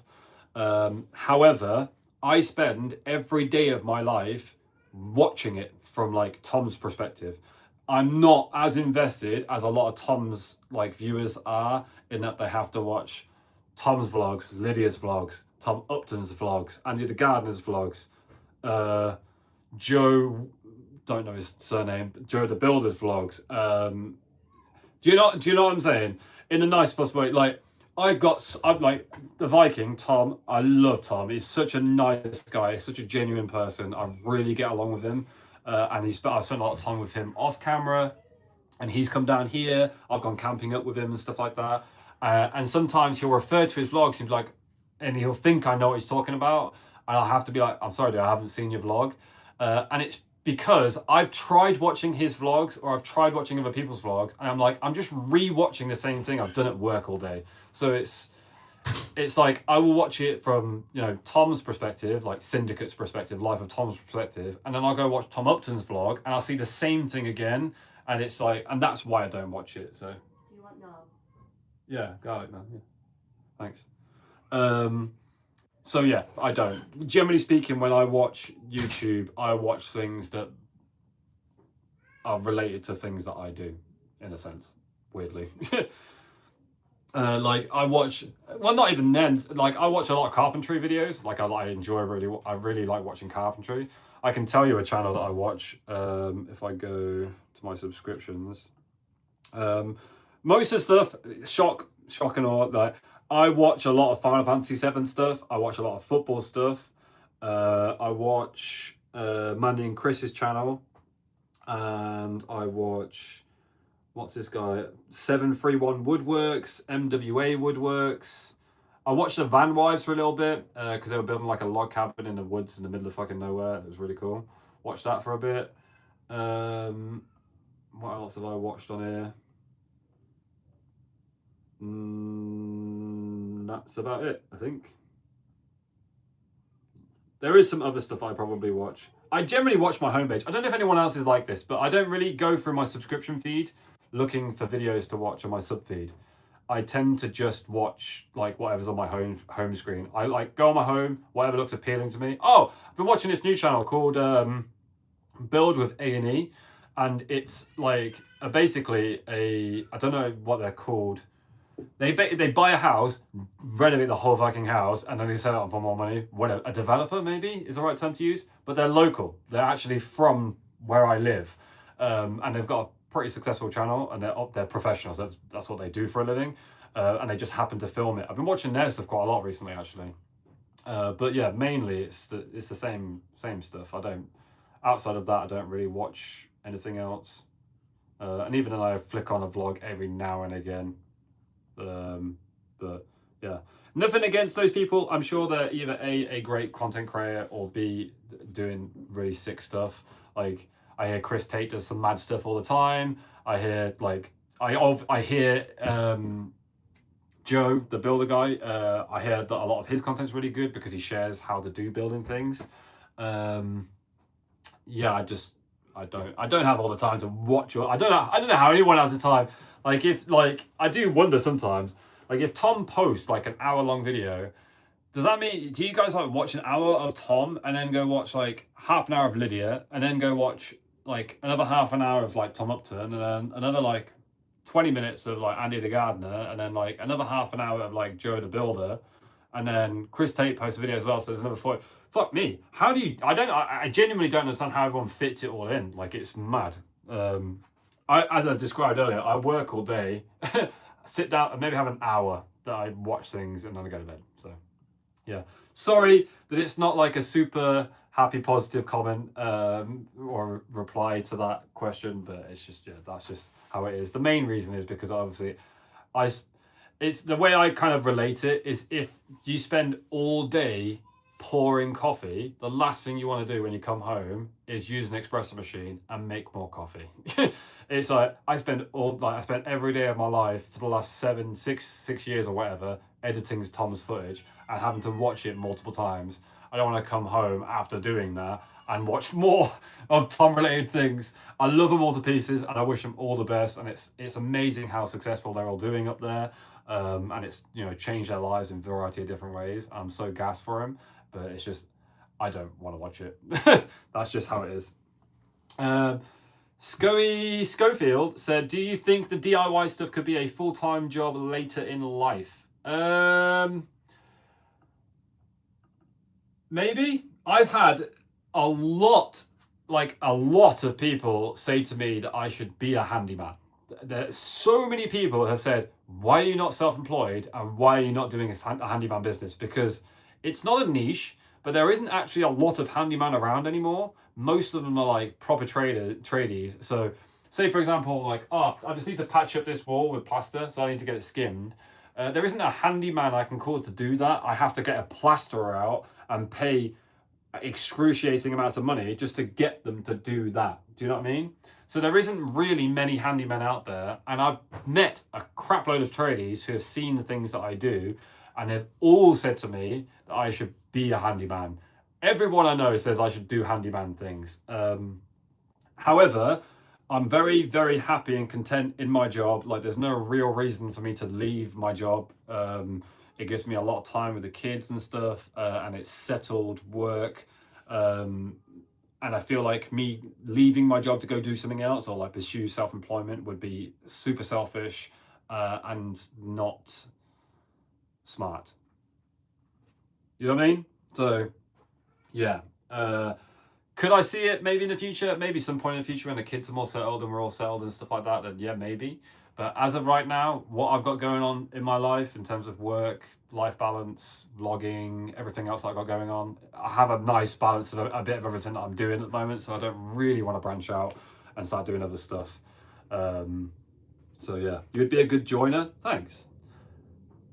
However, I spend every day of my life watching it from like Tom's perspective. I'm not as invested as a lot of Tom's like viewers are in that they have to watch Tom's vlogs, Lydia's vlogs, Tom Upton's vlogs, Andy the Gardener's vlogs, Joe, don't know his surname, Joe the Builder's vlogs. Do you know what I'm saying? In a nice possible way, like I'm like the Viking, Tom. I love Tom. He's such a nice guy. He's such a genuine person. I really get along with him. And I've spent a lot of time with him off camera, and he's come down here. I've gone camping up with him and stuff like that. And sometimes he'll refer to his vlogs and be like, and he'll think I know what he's talking about, and I'll have to be like, I'm sorry, dude, I haven't seen your vlog. And it's because I've tried watching his vlogs or I've tried watching other people's vlogs, and I'm like, I'm just re-watching the same thing I've done at work all day. So it's like I will watch it from, you know, Tom's perspective, like Syndicate's perspective, Life of Tom's perspective, and then I'll go watch Tom Upton's vlog and I'll see the same thing again, and it's like, and that's why I don't watch it. So Do you want naan? yeah, garlic naan. Yeah, thanks. So yeah, I don't. Generally speaking, when I watch YouTube, I watch things that are related to things that I do, in a sense, weirdly. Like I watch, well, not even then. Like I watch a lot of carpentry videos. Like I really like watching carpentry. I can tell you a channel that I watch. If I go to my subscriptions, most of the stuff, shock and all that. I watch a lot of Final Fantasy VII stuff. I watch a lot of football stuff. I watch Mandy and Chris's channel, and I watch, what's this guy? 731 Woodworks, MWA Woodworks. I watched the Van Wives for a little bit because they were building like a log cabin in the woods in the middle of fucking nowhere. It was really cool. Watched that for a bit. What else have I watched on here? That's about it, I think. There is some other stuff I probably watch. I generally watch my homepage. I don't know if anyone else is like this, but I don't really go through my subscription feed looking for videos to watch on my sub feed. I tend to just watch like whatever's on my home screen. I like go on my home, whatever looks appealing to me. Oh, I've been watching this new channel called Build with A&E, and it's like basically I don't know what they're called. They buy a house, renovate the whole fucking house, and then they sell it on for more money. Whatever, a developer maybe is the right term to use, but they're local. They're actually from where I live, and they've got a pretty successful channel, and they're professionals. That's what they do for a living, and they just happen to film it. I've been watching their stuff quite a lot recently, actually. But yeah, mainly it's the same stuff. Outside of that, I don't really watch anything else, and even then I flick on a vlog every now and again. But yeah, nothing against those people. I'm sure they're either a great content creator or B doing really sick stuff. Like I hear Chris Tate does some mad stuff all the time. I hear like I hear Joe, the builder guy. I hear that a lot of his content's really good because he shares how to do building things. Yeah, I don't have all the time to watch. I don't know how anyone has the time. Like if I do wonder sometimes. Like if Tom posts like an hour-long video, does that mean, do you guys like watch an hour of Tom and then go watch like half an hour of Lydia and then go watch like another half an hour of like Tom Upton and then another like 20 minutes of like Andy the Gardener and then like another half an hour of like Joe the Builder and then Chris Tate posts a video as well, so there's another 40. Fuck me. How do you, I genuinely don't understand how everyone fits it all in. Like it's mad. As I described earlier, I work all day, sit down and maybe have an hour that I watch things and then I go to bed. So yeah, sorry that it's not like a super happy positive comment or reply to that question, but it's just, yeah, that's just how it is. The main reason is because obviously it's the way I kind of relate it is if you spend all day pouring coffee, the last thing you want to do when you come home is use an espresso machine and make more coffee. It's like I spent every day of my life for the last 6 years or whatever editing Tom's footage and having to watch it multiple times. I don't want to come home after doing that and watch more of Tom related things. I love them all to pieces and I wish them all the best, and it's amazing how successful they're all doing up there. And it's, you know, changed their lives in a variety of different ways. I'm so gassed for him, but it's just I don't want to watch it. That's just how it is. Schofield said, do you think the DIY stuff could be a full-time job later in life? Maybe. I've had a lot of people say to me that I should be a handyman. There's so many people have said, why are you not self-employed and why are you not doing a handyman business? Because it's not a niche, but there isn't actually a lot of handyman around anymore. Most of them are like proper tradies. So say for example, like, oh, I just need to patch up this wall with plaster, so I need to get it skimmed. There isn't a handyman I can call to do that. I have to get a plasterer out and pay excruciating amounts of money just to get them to do that. Do you know what I mean? So there isn't really many handymen out there, and I've met a crap load of tradies who have seen the things that I do, and they've all said to me that I should be a handyman. Everyone I know says I should do handyman things. However, I'm very, very happy and content in my job. Like there's no real reason for me to leave my job. It gives me a lot of time with the kids and stuff, and it's settled work. And I feel like me leaving my job to go do something else or like pursue self-employment would be super selfish and not smart. You know what I mean? So yeah. Could I see it maybe in the future? Maybe some point in the future when the kids are more settled and we're all settled and stuff like that, then yeah, maybe. But as of right now, what I've got going on in my life in terms of work, life balance, vlogging, everything else I've got going on, I have a nice balance of a bit of everything that I'm doing at the moment, so I don't really want to branch out and start doing other stuff. So yeah, you'd be a good joiner. Thanks.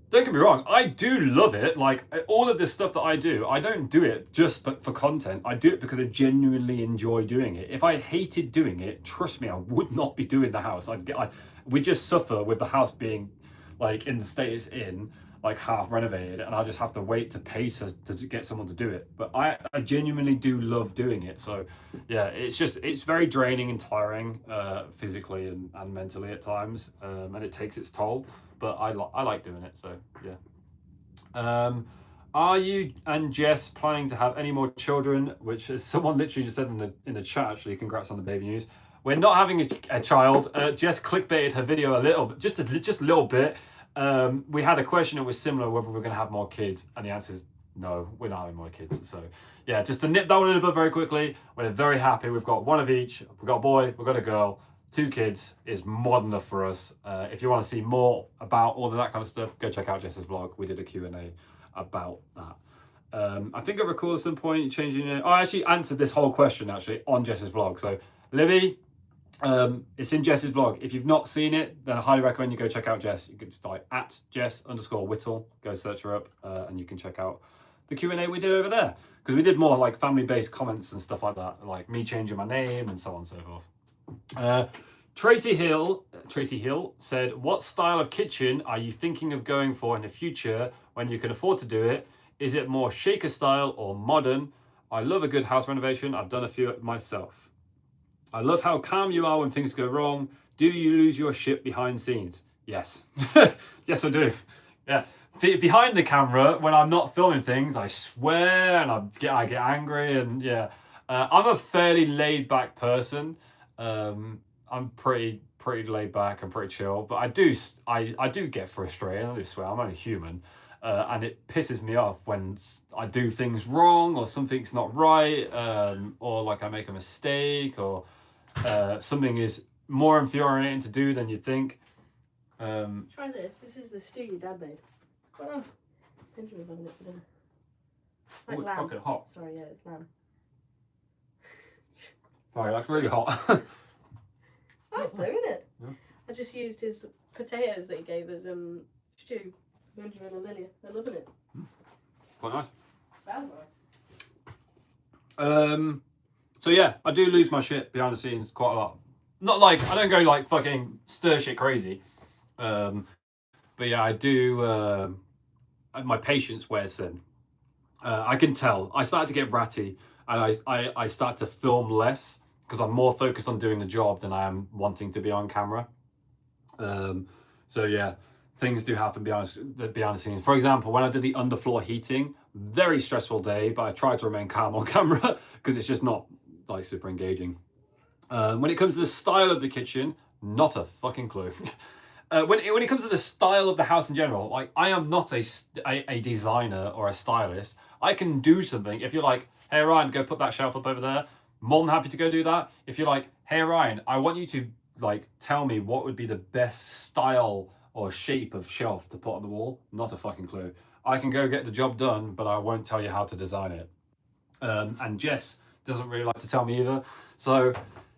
Don't get me wrong, I do love it. Like all of this stuff that I do, I don't do it just for content. I do it because I genuinely enjoy doing it. If I hated doing it, trust me, I would not be doing the house. We just suffer with the house being like in the state it's in, like half renovated, and I just have to wait to pay to get someone to do it. But I genuinely do love doing it. So yeah, it's very draining and tiring physically and mentally at times, and it takes its toll. But I like doing it, so yeah. Are you and Jess planning to have any more children? Which is someone literally just said in the chat. Actually, congrats on the baby news. We're not having a child. Jess clickbaited her video a little bit, just a little bit. We had a question that was similar, whether we're going to have more kids, and the answer is no, we're not having more kids. So yeah, just to nip that one in the bud very quickly. We're very happy. We've got one of each. We've got a boy. We've got a girl. 2 kids is more than enough for us. If you want to see more about all of that kind of stuff, go check out Jess's vlog. We did a Q&A about that. I think I recall at some point changing it. I actually answered this whole question actually on Jess's vlog. So Libby, it's in Jess's vlog. If you've not seen it, then I highly recommend you go check out Jess. You can just type @Jess_Whittle, go search her up, and you can check out the Q&A we did over there. because we did more like family-based comments and stuff like that, like me changing my name and so on and so forth. Tracy Hill said, what style of kitchen are you thinking of going for in the future when you can afford to do it? Is it more shaker style or modern? I love a good house renovation. I've done a few myself. I love how calm you are when things go wrong. Do you lose your shit behind scenes? Yes. Yes, I do. Yeah. Behind the camera, when I'm not filming things, I swear and I get angry and yeah. I'm a fairly laid back person. I'm pretty laid back and pretty chill, but I do get frustrated. I do swear, I'm only human. And it pisses me off when I do things wrong or something's not right, or like I make a mistake or something is more infuriating to do than you think. Try this. This is the stew your dad made. It's quite nice. Benjamin's having it for dinner. It's like lamb. Fucking hot. Sorry, yeah, it's lamb. Sorry, that's really hot. Nice though, isn't it? Yeah. I just used his potatoes that he gave as stew. Benjamin and Lilia. They're loving it. Quite nice. Smells nice. So yeah, I do lose my shit behind the scenes quite a lot. Not like, I don't go like fucking stir shit crazy. But yeah, I do, my patience wears thin. I can tell. I started to get ratty and I start to film less because I'm more focused on doing the job than I am wanting to be on camera. So yeah, things do happen behind the scenes. For example, when I did the underfloor heating, very stressful day, but I tried to remain calm on camera because it's just not like super engaging. When it comes to the style of the kitchen, not a fucking clue. When it comes to the style of the house in general, like I am not a designer or a stylist. I can do something. If you're like, hey Ryan, go put that shelf up over there, more than happy to go do that. If you're like, hey Ryan, I want you to like tell me what would be the best style or shape of shelf to put on the wall, not a fucking clue. I can go get the job done, but I won't tell you how to design it. And Jess doesn't really like to tell me either. So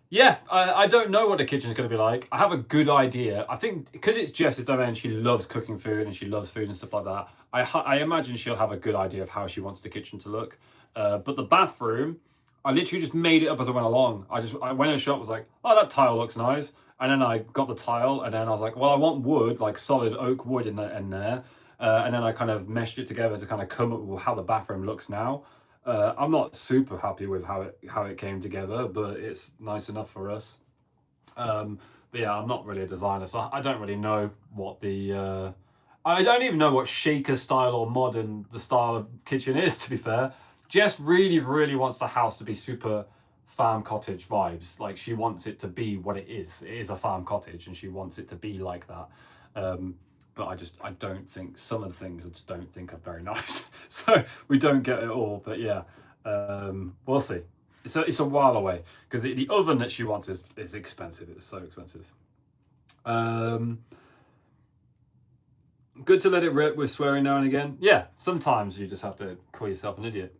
yeah, I don't know what the kitchen's going to be like. I have a good idea. I think because it's Jess's domain, she loves cooking food and she loves food and stuff like that. I imagine she'll have a good idea of how she wants the kitchen to look. But the bathroom, I literally just made it up as I went along. I went in the shop, was like, oh, that tile looks nice. And then I got the tile and then I was like, well, I want wood, like solid oak wood in there. And then I kind of meshed it together to kind of come up with how the bathroom looks now. I'm not super happy with how it came together, but it's nice enough for us. But yeah, I'm not really a designer, so I don't really know what the... I don't even know what shaker style or modern the style of kitchen is, to be fair. Jess really, really wants the house to be super farm cottage vibes. Like she wants it to be what it is. It is a farm cottage and she wants it to be like that. But I don't think, some of the things I just don't think are very nice. So we don't get it all, but yeah, we'll see. It's a while away because the oven that she wants is expensive. It's so expensive. Good to let it rip with swearing now and again. Yeah, sometimes you just have to call yourself an idiot.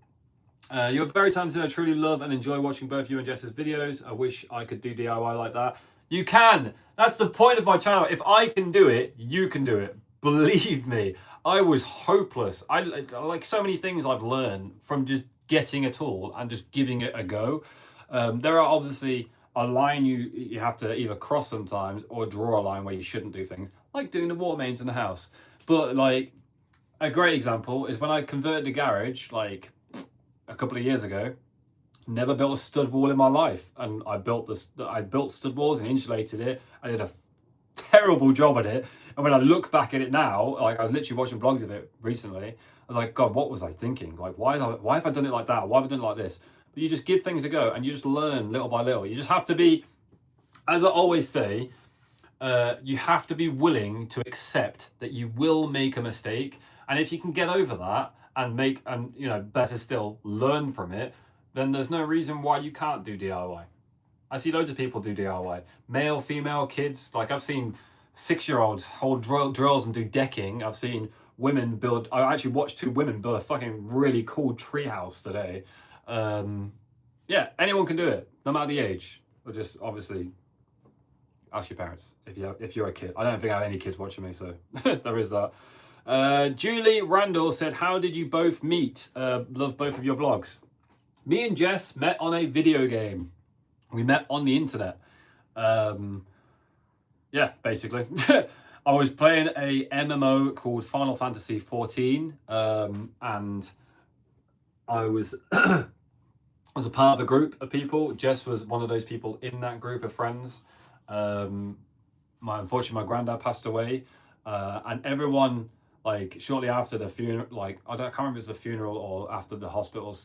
You're very talented. I truly love and enjoy watching both you and Jess's videos. I wish I could do DIY like that. You can. That's the point of my channel. If I can do it, you can do it. Believe me, I was hopeless. I like so many things I've learned from just getting a tool and just giving it a go. There are obviously a line you have to either cross sometimes or draw a line where you shouldn't do things, like doing the water mains in the house. But like a great example is when I converted the garage like a couple of years ago. Never built a stud wall in my life, and I built stud walls and insulated it. I did a terrible job at it, and when I look back at it now, like I was literally watching vlogs of it recently, I was like, God, what was I thinking? Like, why have I done it like that? Why have I done it like this? But you just give things a go, and you just learn little by little. You just have to be, as I always say, you have to be willing to accept that you will make a mistake, and if you can get over that and you know, better still, learn from it, then there's no reason why you can't do DIY. I see loads of people do DIY. Male, female, kids. Like I've seen 6-year-olds hold drills and do decking. I've seen women build... I actually watched 2 women build a fucking really cool treehouse today. Yeah, anyone can do it, no matter the age. Or just obviously ask your parents if you're a kid. I don't think I have any kids watching me, so there is that. Julie Randall said, how did you both meet? Love both of your vlogs. Me and Jess met on a video game. We met on the internet. Yeah, basically. I was playing a MMO called Final Fantasy 14, and I was I was a part of a group of people. Jess was one of those people in that group of friends. Unfortunately, my granddad passed away, and everyone, like, shortly after the funeral, like, I can't remember if it was the funeral or after the hospital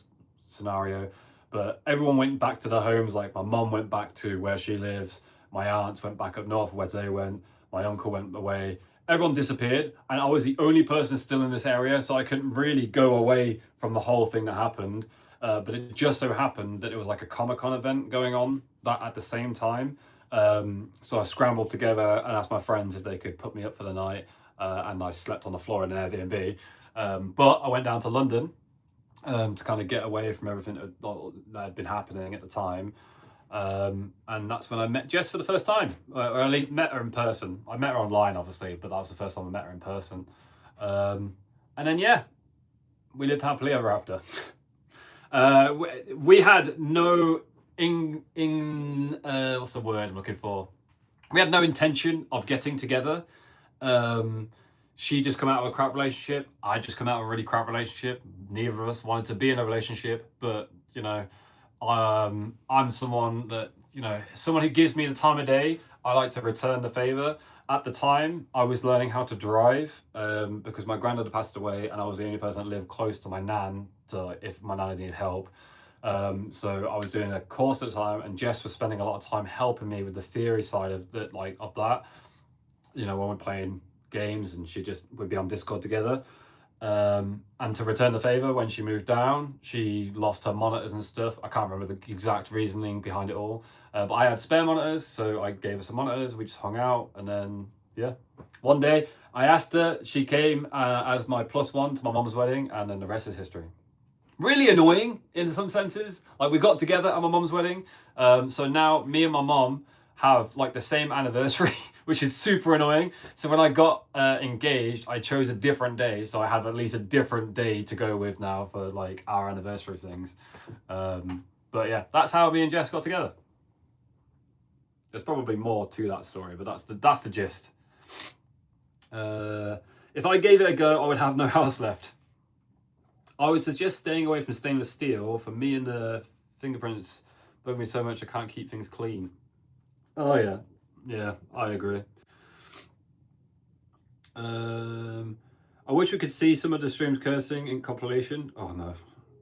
scenario, but everyone went back to their homes. Like, my mum went back to where she lives, my aunts went back up north where they went, my uncle went away, everyone disappeared, and I was the only person still in this area, so I couldn't really go away from the whole thing that happened. But it just so happened that it was like a Comic-Con event going on that at the same time. So I scrambled together and asked my friends if they could put me up for the night, and I slept on the floor in an Airbnb. But I went down to London to kind of get away from everything that had been happening at the time. And that's when I met Jess for the first time, or at least met her in person. I met her online, obviously, but that was the first time I met her in person. And then, yeah, we lived happily ever after. We had no what's the word I'm looking for? We had no intention of getting together. She just come out of a crap relationship. I just come out of a really crap relationship. Neither of us wanted to be in a relationship, but you know, I'm someone that, you know, someone who gives me the time of day. I like to return the favor. At the time, I was learning how to drive because my granddad had passed away, and I was the only person that lived close to my nan. So if my nan needed help, so I was doing a course at the time, and Jess was spending a lot of time helping me with the theory side of that, you know, when we're playing games, and she just would be on Discord together. And to return the favor, when she moved down, she lost her monitors and stuff. I can't remember the exact reasoning behind it all, but I had spare monitors, so I gave her some monitors. We just hung out, and then yeah, one day I asked her. She came as my +1 to my mom's wedding, and then the rest is history. Really annoying in some senses. Like, we got together at my mom's wedding, so now me and my mom have like the same anniversary, which is super annoying. So when I got engaged, I chose a different day, so I have at least a different day to go with now for like our anniversary things. But yeah, that's how me and Jess got together. There's probably more to that story, but that's the gist. If I gave it a go, I would have no house left. I would suggest staying away from stainless steel. For me and the fingerprints bug me so much I can't keep things clean. Oh yeah, yeah, I agree. I wish we could see some of the streams cursing in compilation. Oh no,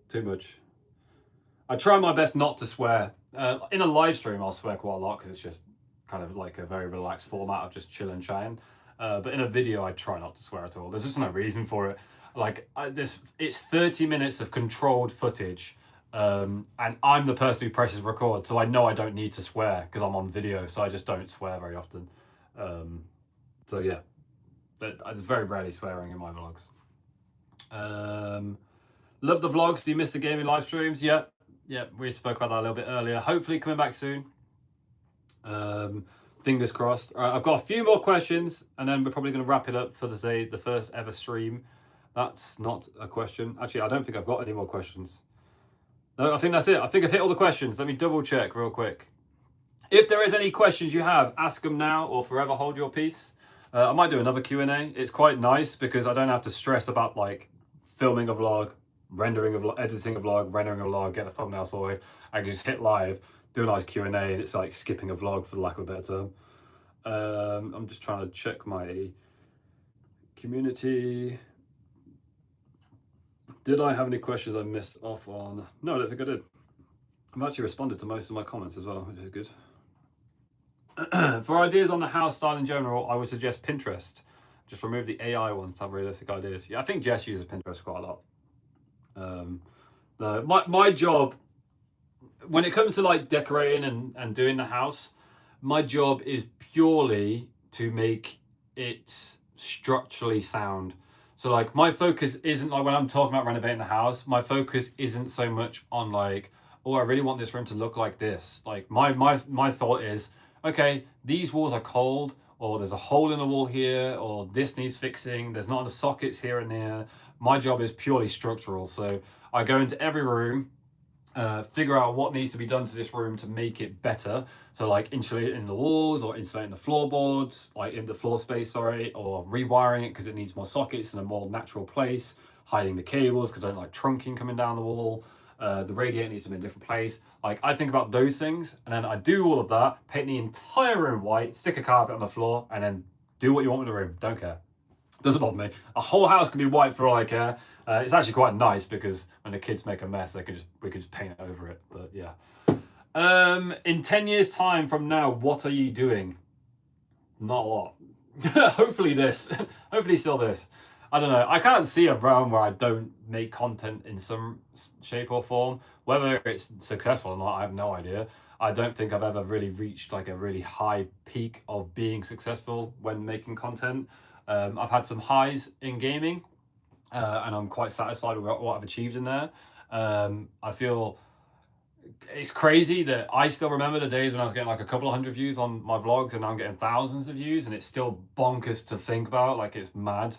too much. I try my best not to swear. In a live stream, I'll swear quite a lot because it's just kind of like a very relaxed format of just chill and chatting. But in a video, I try not to swear at all. There's just no reason for it. Like, it's 30 minutes of controlled footage, and I'm the person who presses record, so I know I don't need to swear because I'm on video, so I just don't swear very often. So yeah, there's very rarely swearing in my vlogs. Love the vlogs. Do you miss the gaming live streams? Yeah, we spoke about that a little bit earlier. Hopefully coming back soon. Fingers crossed. All right, I've got a few more questions, and then we're probably going to wrap it up for today, the first ever stream. That's not a question. Actually, I don't think I've got any more questions. No, I think that's it. I think I've hit all the questions. Let me double check real quick. If there is any questions you have, ask them now or forever hold your peace. I might do another Q&A. It's quite nice because I don't have to stress about like filming a vlog, rendering a vlog, editing a vlog, rendering a vlog, get a thumbnail sorted. I can just hit live, do a nice Q&A, and it's like skipping a vlog for the lack of a better term. I'm just trying to check my community. Did I have any questions I missed off on? No, I don't think I did. I've actually responded to most of my comments as well, which is good. For ideas on the house style in general, I would suggest Pinterest. Just remove the AI ones to have realistic ideas. Yeah, I think Jess uses Pinterest quite a lot. My job, when it comes to like decorating and doing the house, my job is purely to make it structurally sound. So like my focus isn't like when I'm talking about renovating the house, my focus isn't so much on like, oh, I really want this room to look like this. Like my thought is, okay, these walls are cold. or there's a hole in the wall here, or this needs fixing, there's not enough sockets here and there. My job is purely structural. So I go into every room, figure out what needs to be done to this room to make it better. So like insulating the walls, or insulating the floorboards, like in the floor space, sorry, or rewiring it because it needs more sockets in a more natural place, hiding the cables because I don't like trunking coming down the wall. The radiator needs to be in a different place. Like I think about those things, and then I do all of that, paint the entire room white, stick a carpet on the floor, and then do what you want with the room. Don't care. Doesn't bother me. A whole house can be white for all I care. It's actually quite nice because when the kids make a mess, we could just paint over it. But yeah. In 10 years' time from now, what are you doing? Not a lot. Hopefully this. Hopefully still this. I don't know. I can't see a realm where I don't make content in some shape or form. Whether it's successful or not, I have no idea. I don't think I've ever really reached like a really high peak of being successful when making content. I've had some highs in gaming, and I'm quite satisfied with what I've achieved in there. I feel it's crazy that I still remember the days when I was getting like a couple of hundred views on my vlogs, and now I'm getting thousands of views, and it's still bonkers to think about. Like it's mad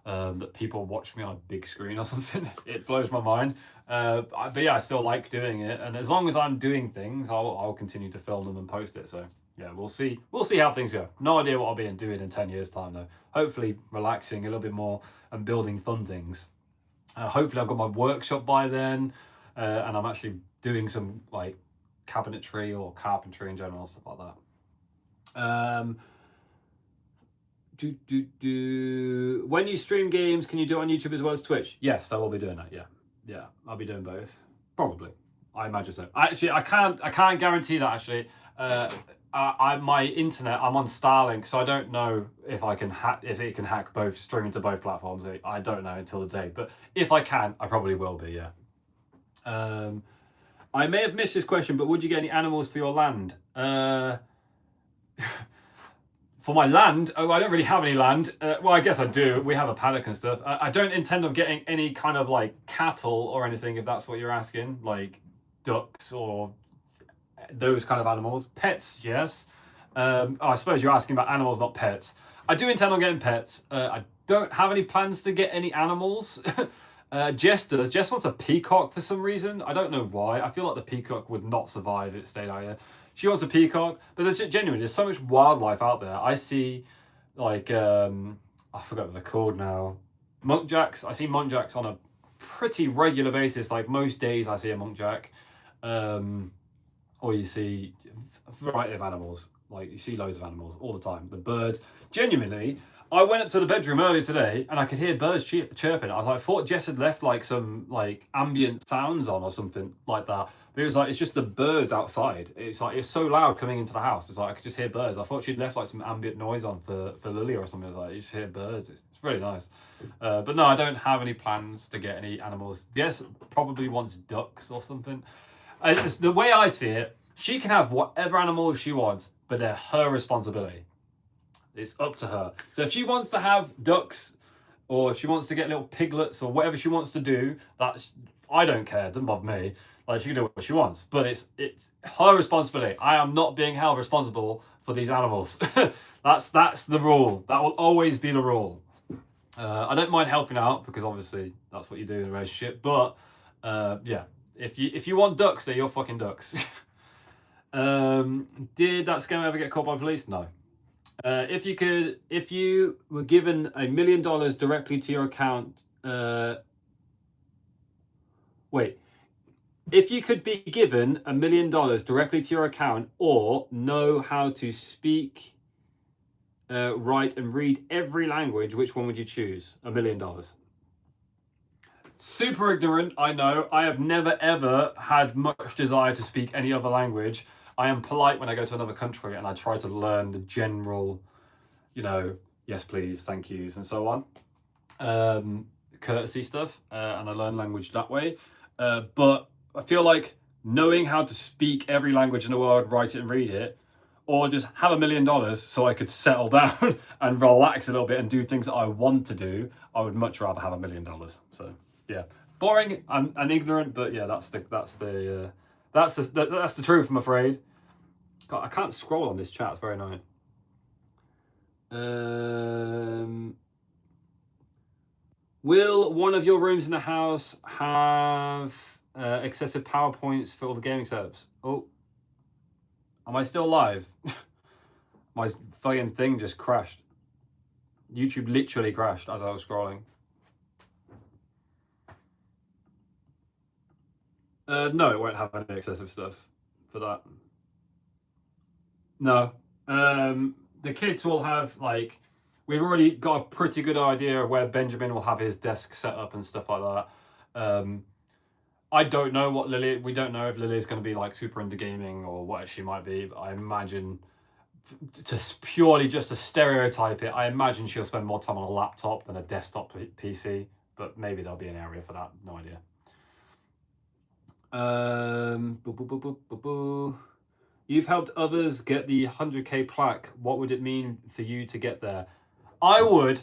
that people watch me on a big screen or something. It blows my mind. But yeah, I still like doing it, and as long as I'm doing things, I'll continue to film them and post it. So yeah, we'll see how things go. No idea what I'll be doing in 10 years time though. Hopefully relaxing a little bit more and building fun things. Hopefully I've got my workshop by then, and I'm actually doing some like cabinetry or carpentry in general, stuff like that. When you stream games, can you do it on YouTube as well as Twitch? Yes, I will be doing that. Yeah, I'll be doing both. Probably, I imagine so. Actually, I can't guarantee that. Actually, my internet, I'm on Starlink, so I don't know if I can if it can hack both, streaming to both platforms. I don't know until the day, but if I can, I probably will be. Yeah. I may have missed this question, but would you get any animals for your land? For my land? Oh, I don't really have any land. Well, I guess I do. We have a paddock and stuff. I don't intend on getting any kind of like cattle or anything, if that's what you're asking, like ducks or those kind of animals. Pets, yes. I suppose you're asking about animals, not pets. I do intend on getting pets. I don't have any plans to get any animals. Jess does. Jess wants a peacock for some reason. I don't know why. I feel like the peacock would not survive if it stayed out here. She wants a peacock, but there's so much wildlife out there. I see, like, I forgot what they're called now. Muntjacks. I see muntjacks on a pretty regular basis. Like most days I see a muntjack. Or you see a variety of animals. Like you see loads of animals all the time. The birds. Genuinely, I went up to the bedroom earlier today and I could hear birds chirping. I was like, I thought Jess had left like some like ambient sounds on or something like that. But it was like, it's just the birds outside. It's like, it's so loud coming into the house. It's like, I could just hear birds. I thought she'd left like some ambient noise on for Lily or something. It was like, you just hear birds. It's really nice. But no, I don't have any plans to get any animals. Jess probably wants ducks or something. The way I see it, she can have whatever animals she wants, but they're her responsibility. It's up to her. So if she wants to have ducks, or if she wants to get little piglets, or whatever she wants to do, I don't care. It doesn't bother me. Like she can do what she wants, but it's her responsibility. I am not being held responsible for these animals. That's the rule. That will always be the rule. I don't mind helping out because obviously that's what you do in a relationship. But yeah, if you want ducks, they're your fucking ducks. Did that scam ever get caught by police? No. If you were given $1 million directly to your account, if you could be given $1 million directly to your account, or know how to speak, write, and read every language, which one would you choose? $1 million. Super ignorant, I know. I have never ever had much desire to speak any other language. I am polite when I go to another country and I try to learn the general, yes please, thank yous and so on. Courtesy stuff, and I learn language that way. But I feel like knowing how to speak every language in the world, write it and read it, or just have $1 million so I could settle down and relax a little bit and do things that I want to do, I would much rather have $1 million. So yeah, boring and ignorant, but yeah, that's the truth, I'm afraid. God, I can't scroll on this chat, it's very annoying. Will one of your rooms in the house have excessive power points for all the gaming setups? Oh, am I still live? My fucking thing just crashed. YouTube literally crashed as I was scrolling. No, it won't have any excessive stuff for that. No. The kids will have, like, we've already got a pretty good idea of where Benjamin will have his desk set up and stuff like that. I don't know what Lily, we don't know if Lily's going to be like super into gaming or what she might be, but I imagine, purely just to stereotype it, I imagine she'll spend more time on a laptop than a desktop PC, but maybe there'll be an area for that, no idea. You've helped others get the 100k plaque. What would it mean for you to get there? I would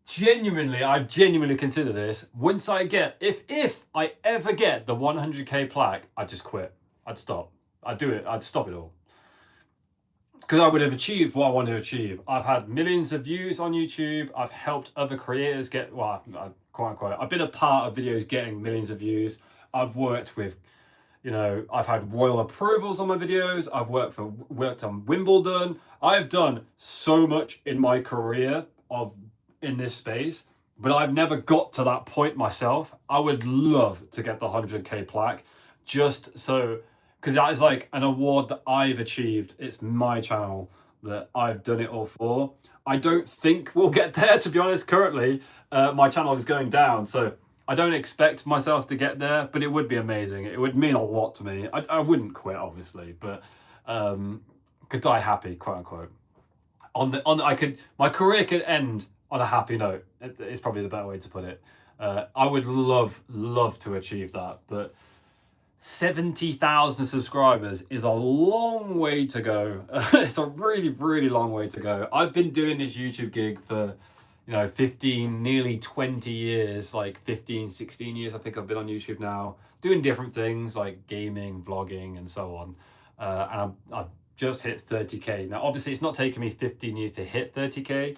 I've genuinely considered this. Once I get, if I ever get the 100k plaque, I'd just quit. I'd stop. I'd do it. I'd stop it all. Because I would have achieved what I want to achieve. I've had millions of views on YouTube. I've helped other creators get, well, quote unquote, I've been a part of videos getting millions of views. I've worked with, you know, I've had royal approvals on my videos. I've worked on Wimbledon. I've done so much in my career in this space, but I've never got to that point myself. I would love to get the 100k plaque, just so, because that is like an award that I've achieved. It's my channel that I've done it all for. I don't think we'll get there, to be honest. Currently, my channel is going down, so I don't expect myself to get there, but it would be amazing. It would mean a lot to me. I wouldn't quit, obviously, but could die happy, quote unquote. My career could end on a happy note. It's probably the better way to put it. I would love to achieve that, but 70,000 subscribers is a long way to go. It's a really long way to go. I've been doing this YouTube gig for, you know, 15, nearly 20 years, like 15, 16 years, I think I've been on YouTube now, doing different things like gaming, vlogging, and so on. And I've just hit 30k. Now, obviously, it's not taken me 15 years to hit 30k.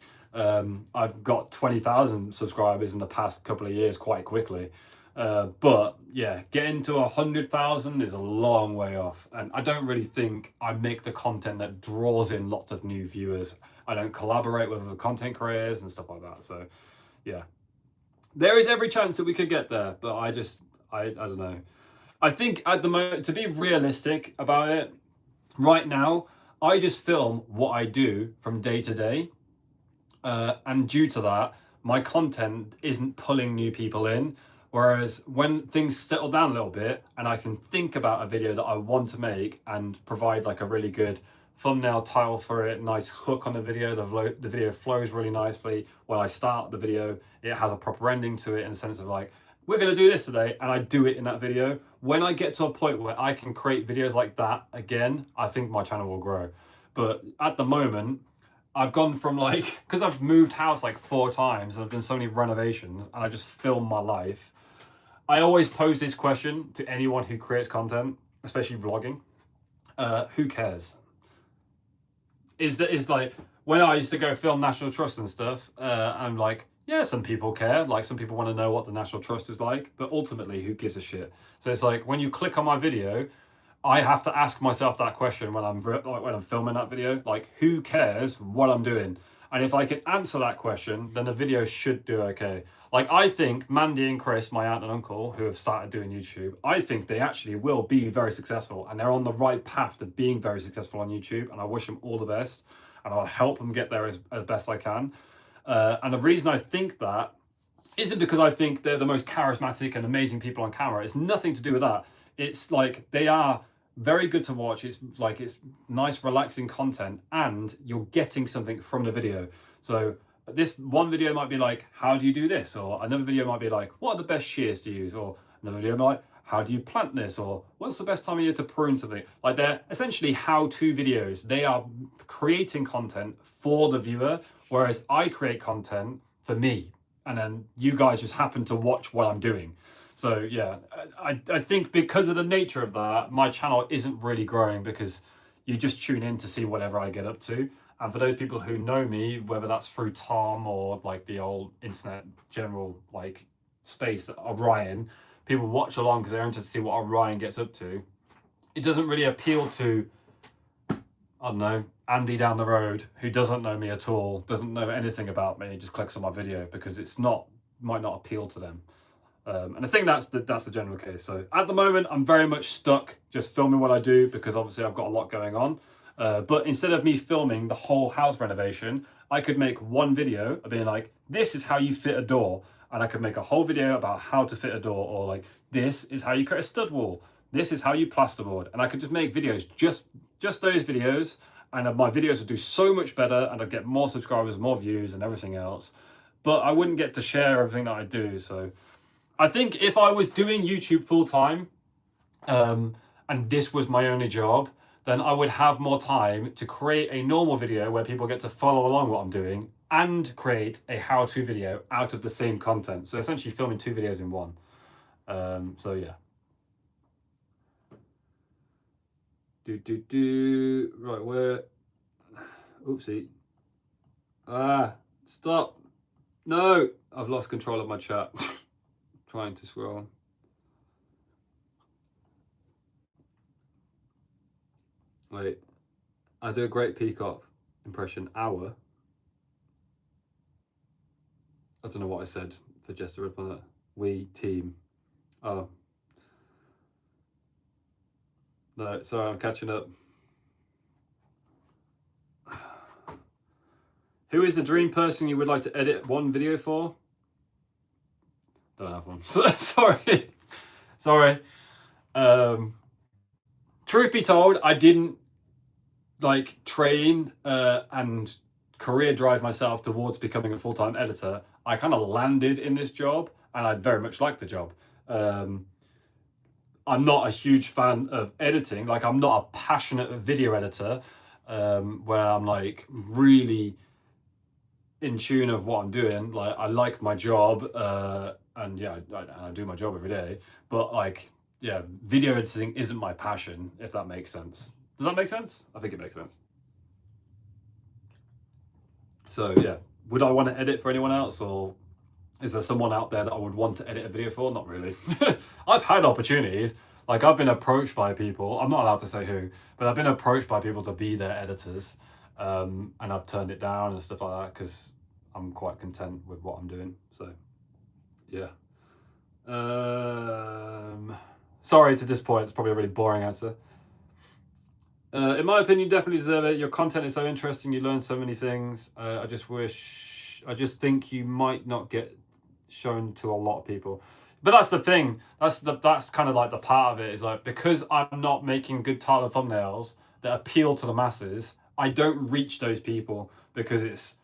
I've got 20,000 subscribers in the past couple of years quite quickly. But yeah, getting to 100,000 is a long way off. And I don't really think I make the content that draws in lots of new viewers. I don't collaborate with other content creators and stuff like that. So yeah, there is every chance that we could get there, but I don't know. I think at the moment, to be realistic about it, right now, I just film what I do from day to day. And due to that, my content isn't pulling new people in. Whereas when things settle down a little bit and I can think about a video that I want to make and provide like a really good thumbnail title for it, nice hook on the video, the video flows really nicely. When I start the video, it has a proper ending to it in the sense of like, we're going to do this today, and I do it in that video. When I get to a point where I can create videos like that again, I think my channel will grow. But at the moment, I've gone from like, because I've moved house like 4 times and I've done so many renovations and I just film my life. I always pose this question to anyone who creates content, especially vlogging. Who cares? Is like, when I used to go film National Trust and stuff, I'm like, yeah, some people care. Like, some people want to know what the National Trust is like, but ultimately, who gives a shit? So it's like, when you click on my video, I have to ask myself that question when I'm filming that video. Like, who cares what I'm doing? And if I can answer that question, then the video should do okay. Like, I think Mandy and Chris, my aunt and uncle, who have started doing YouTube, I think they actually will be very successful, and they're on the right path to being very successful on YouTube, and I wish them all the best, and I'll help them get there as best I can. And the reason I think that isn't because I think they're the most charismatic and amazing people on camera. It's nothing to do with that. It's like, they are very good to watch. It's like, it's nice, relaxing content, and you're getting something from the video. So this one video might be like, how do you do this? Or another video might be like, what are the best shears to use? Or another video might be like, how do you plant this? Or what's the best time of year to prune something? Like, they're essentially how-to videos. They are creating content for the viewer, whereas I create content for me. And then you guys just happen to watch what I'm doing. So yeah, I think because of the nature of that, my channel isn't really growing, because you just tune in to see whatever I get up to. And for those people who know me, whether that's through Tom or like the old internet general like space, Orion, people watch along because they're interested to see what Orion gets up to. It doesn't really appeal to, I don't know, Andy down the road who doesn't know me at all, doesn't know anything about me, just clicks on my video because it's not, might not appeal to them. And I think that's the general case. So at the moment, I'm very much stuck just filming what I do because obviously I've got a lot going on. But instead of me filming the whole house renovation, I could make one video of being like, this is how you fit a door. And I could make a whole video about how to fit a door, or like, this is how you create a stud wall. This is how you plasterboard. And I could just make videos, just those videos. And my videos would do so much better and I'd get more subscribers, more views and everything else. But I wouldn't get to share everything that I do. So I think if I was doing YouTube full time, and this was my only job, then I would have more time to create a normal video where people get to follow along what I'm doing and create a how-to video out of the same content. So essentially filming 2 videos in one. So yeah. Right, where? Oopsie. Stop. No, I've lost control of my chat. Trying to scroll. Wait, I do a great peacock impression. Hour. I don't know what I said for just to rip on that. We team. Oh. No, sorry, I'm catching up. Who is the dream person you would like to edit one video for? Don't have one. Sorry. Sorry. Truth be told, I didn't like train and career drive myself towards becoming a full-time editor. I kind of landed in this job and I very much like the job. I'm not a huge fan of editing. Like, I'm not a passionate video editor where I'm like really in tune of what I'm doing. Like, I like my job and yeah, I do my job every day, but like, yeah, video editing isn't my passion, if that makes sense. Does that make sense? I think it makes sense. So yeah, would I want to edit for anyone else, or is there someone out there that I would want to edit a video for? Not really. I've had opportunities. Like, I've been approached by people, I'm not allowed to say who, but I've been approached by people to be their editors, and I've turned it down and stuff like that because I'm quite content with what I'm doing. So yeah. Sorry to disappoint, it's probably a really boring answer. In my opinion, you definitely deserve it. Your content is so interesting, you learn so many things. I just think you might not get shown to a lot of people. But that's the thing. That's kind of like the part of it, is like, because I'm not making good title and thumbnails that appeal to the masses, I don't reach those people, because it's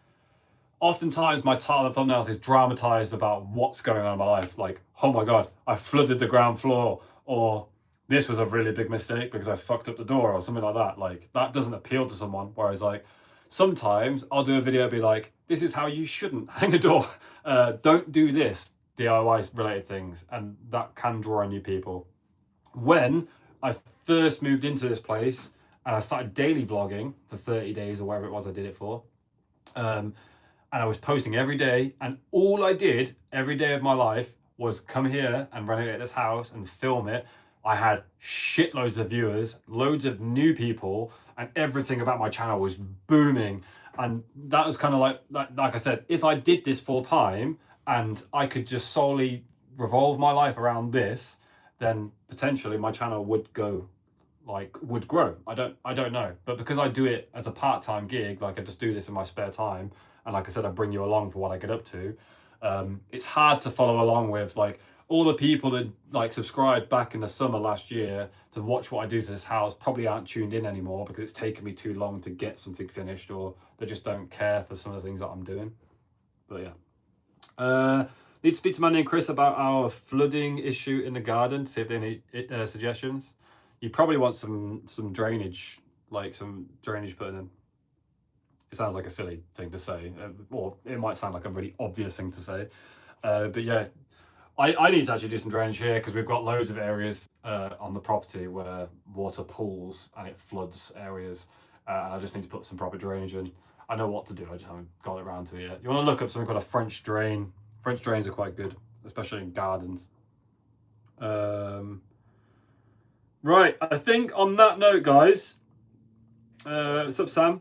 oftentimes my title and thumbnails is dramatized about what's going on in my life. Like, oh my God, I flooded the ground floor, or this was a really big mistake because I fucked up the door, or something like that. Like, that doesn't appeal to someone. Whereas like, sometimes I'll do a video and be like, this is how you shouldn't hang a door. Don't do this, DIY related things. And that can draw in new people. When I first moved into this place and I started daily vlogging for 30 days or whatever it was I did it for, and I was posting every day, and all I did every day of my life was come here and renovate this house and film it. I had shitloads of viewers, loads of new people, and everything about my channel was booming. And that was kind of like I said, if I did this full time and I could just solely revolve my life around this, then potentially my channel would grow. I don't know. But because I do it as a part-time gig, like I just do this in my spare time, and like I said, I bring you along for what I get up to, it's hard to follow along with like all the people that like subscribed back in the summer last year to watch what I do to this house probably aren't tuned in anymore because it's taken me too long to get something finished, or they just don't care for some of the things that I'm doing. But yeah. Need to speak to my name Chris about our flooding issue in the garden, see if they need suggestions. You probably want some drainage, like some drainage put in. It sounds like a silly thing to say, or it might sound like a really obvious thing to say. But yeah, I need to actually do some drainage here because we've got loads of areas on the property where water pools and it floods areas. And I just need to put some proper drainage in. I know what to do, I just haven't got it around to it yet. You want to look up something called a French drain. French drains are quite good, especially in gardens. Right, I think on that note, guys, what's up, Sam?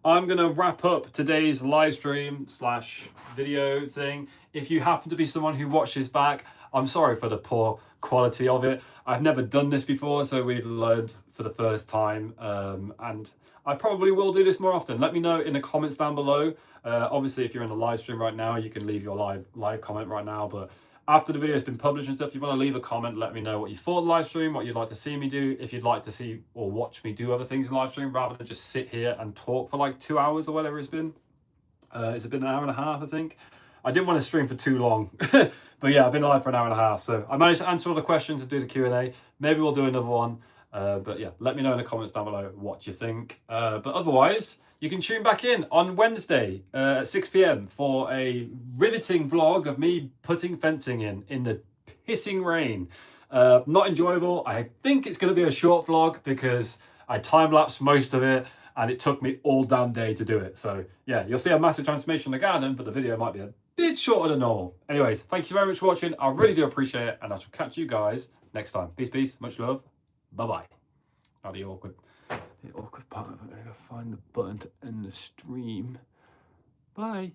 I'm going to wrap up today's live stream / video thing. If you happen to be someone who watches back, I'm sorry for the poor quality of it. I've never done this before, so we learned for the first time. And I probably will do this more often. Let me know in the comments down below. Obviously, if you're in the live stream right now, you can leave your live comment right now. But after the video has been published and stuff, if you want to leave a comment, let me know what you thought of the live stream, what you'd like to see me do, if you'd like to see or watch me do other things in live stream rather than just sit here and talk for like 2 hours or whatever it's been. It's been an hour and a half, I think. I didn't want to stream for too long, but yeah, I've been live for an hour and a half. So I managed to answer all the questions and do the Q&A. Maybe we'll do another one. But yeah, let me know in the comments down below what you think. But otherwise, you can tune back in on Wednesday at 6 p.m. for a riveting vlog of me putting fencing in the pissing rain. Not enjoyable. I think it's going to be a short vlog because I time-lapsed most of it and it took me all damn day to do it. So yeah, you'll see a massive transformation in the garden, but the video might be a bit shorter than normal. Anyways, thank you very much for watching. I really do appreciate it, and I shall catch you guys next time. Peace, peace, much love. Bye-bye. Now the awkward part of it, I gotta find the button to end the stream. Bye.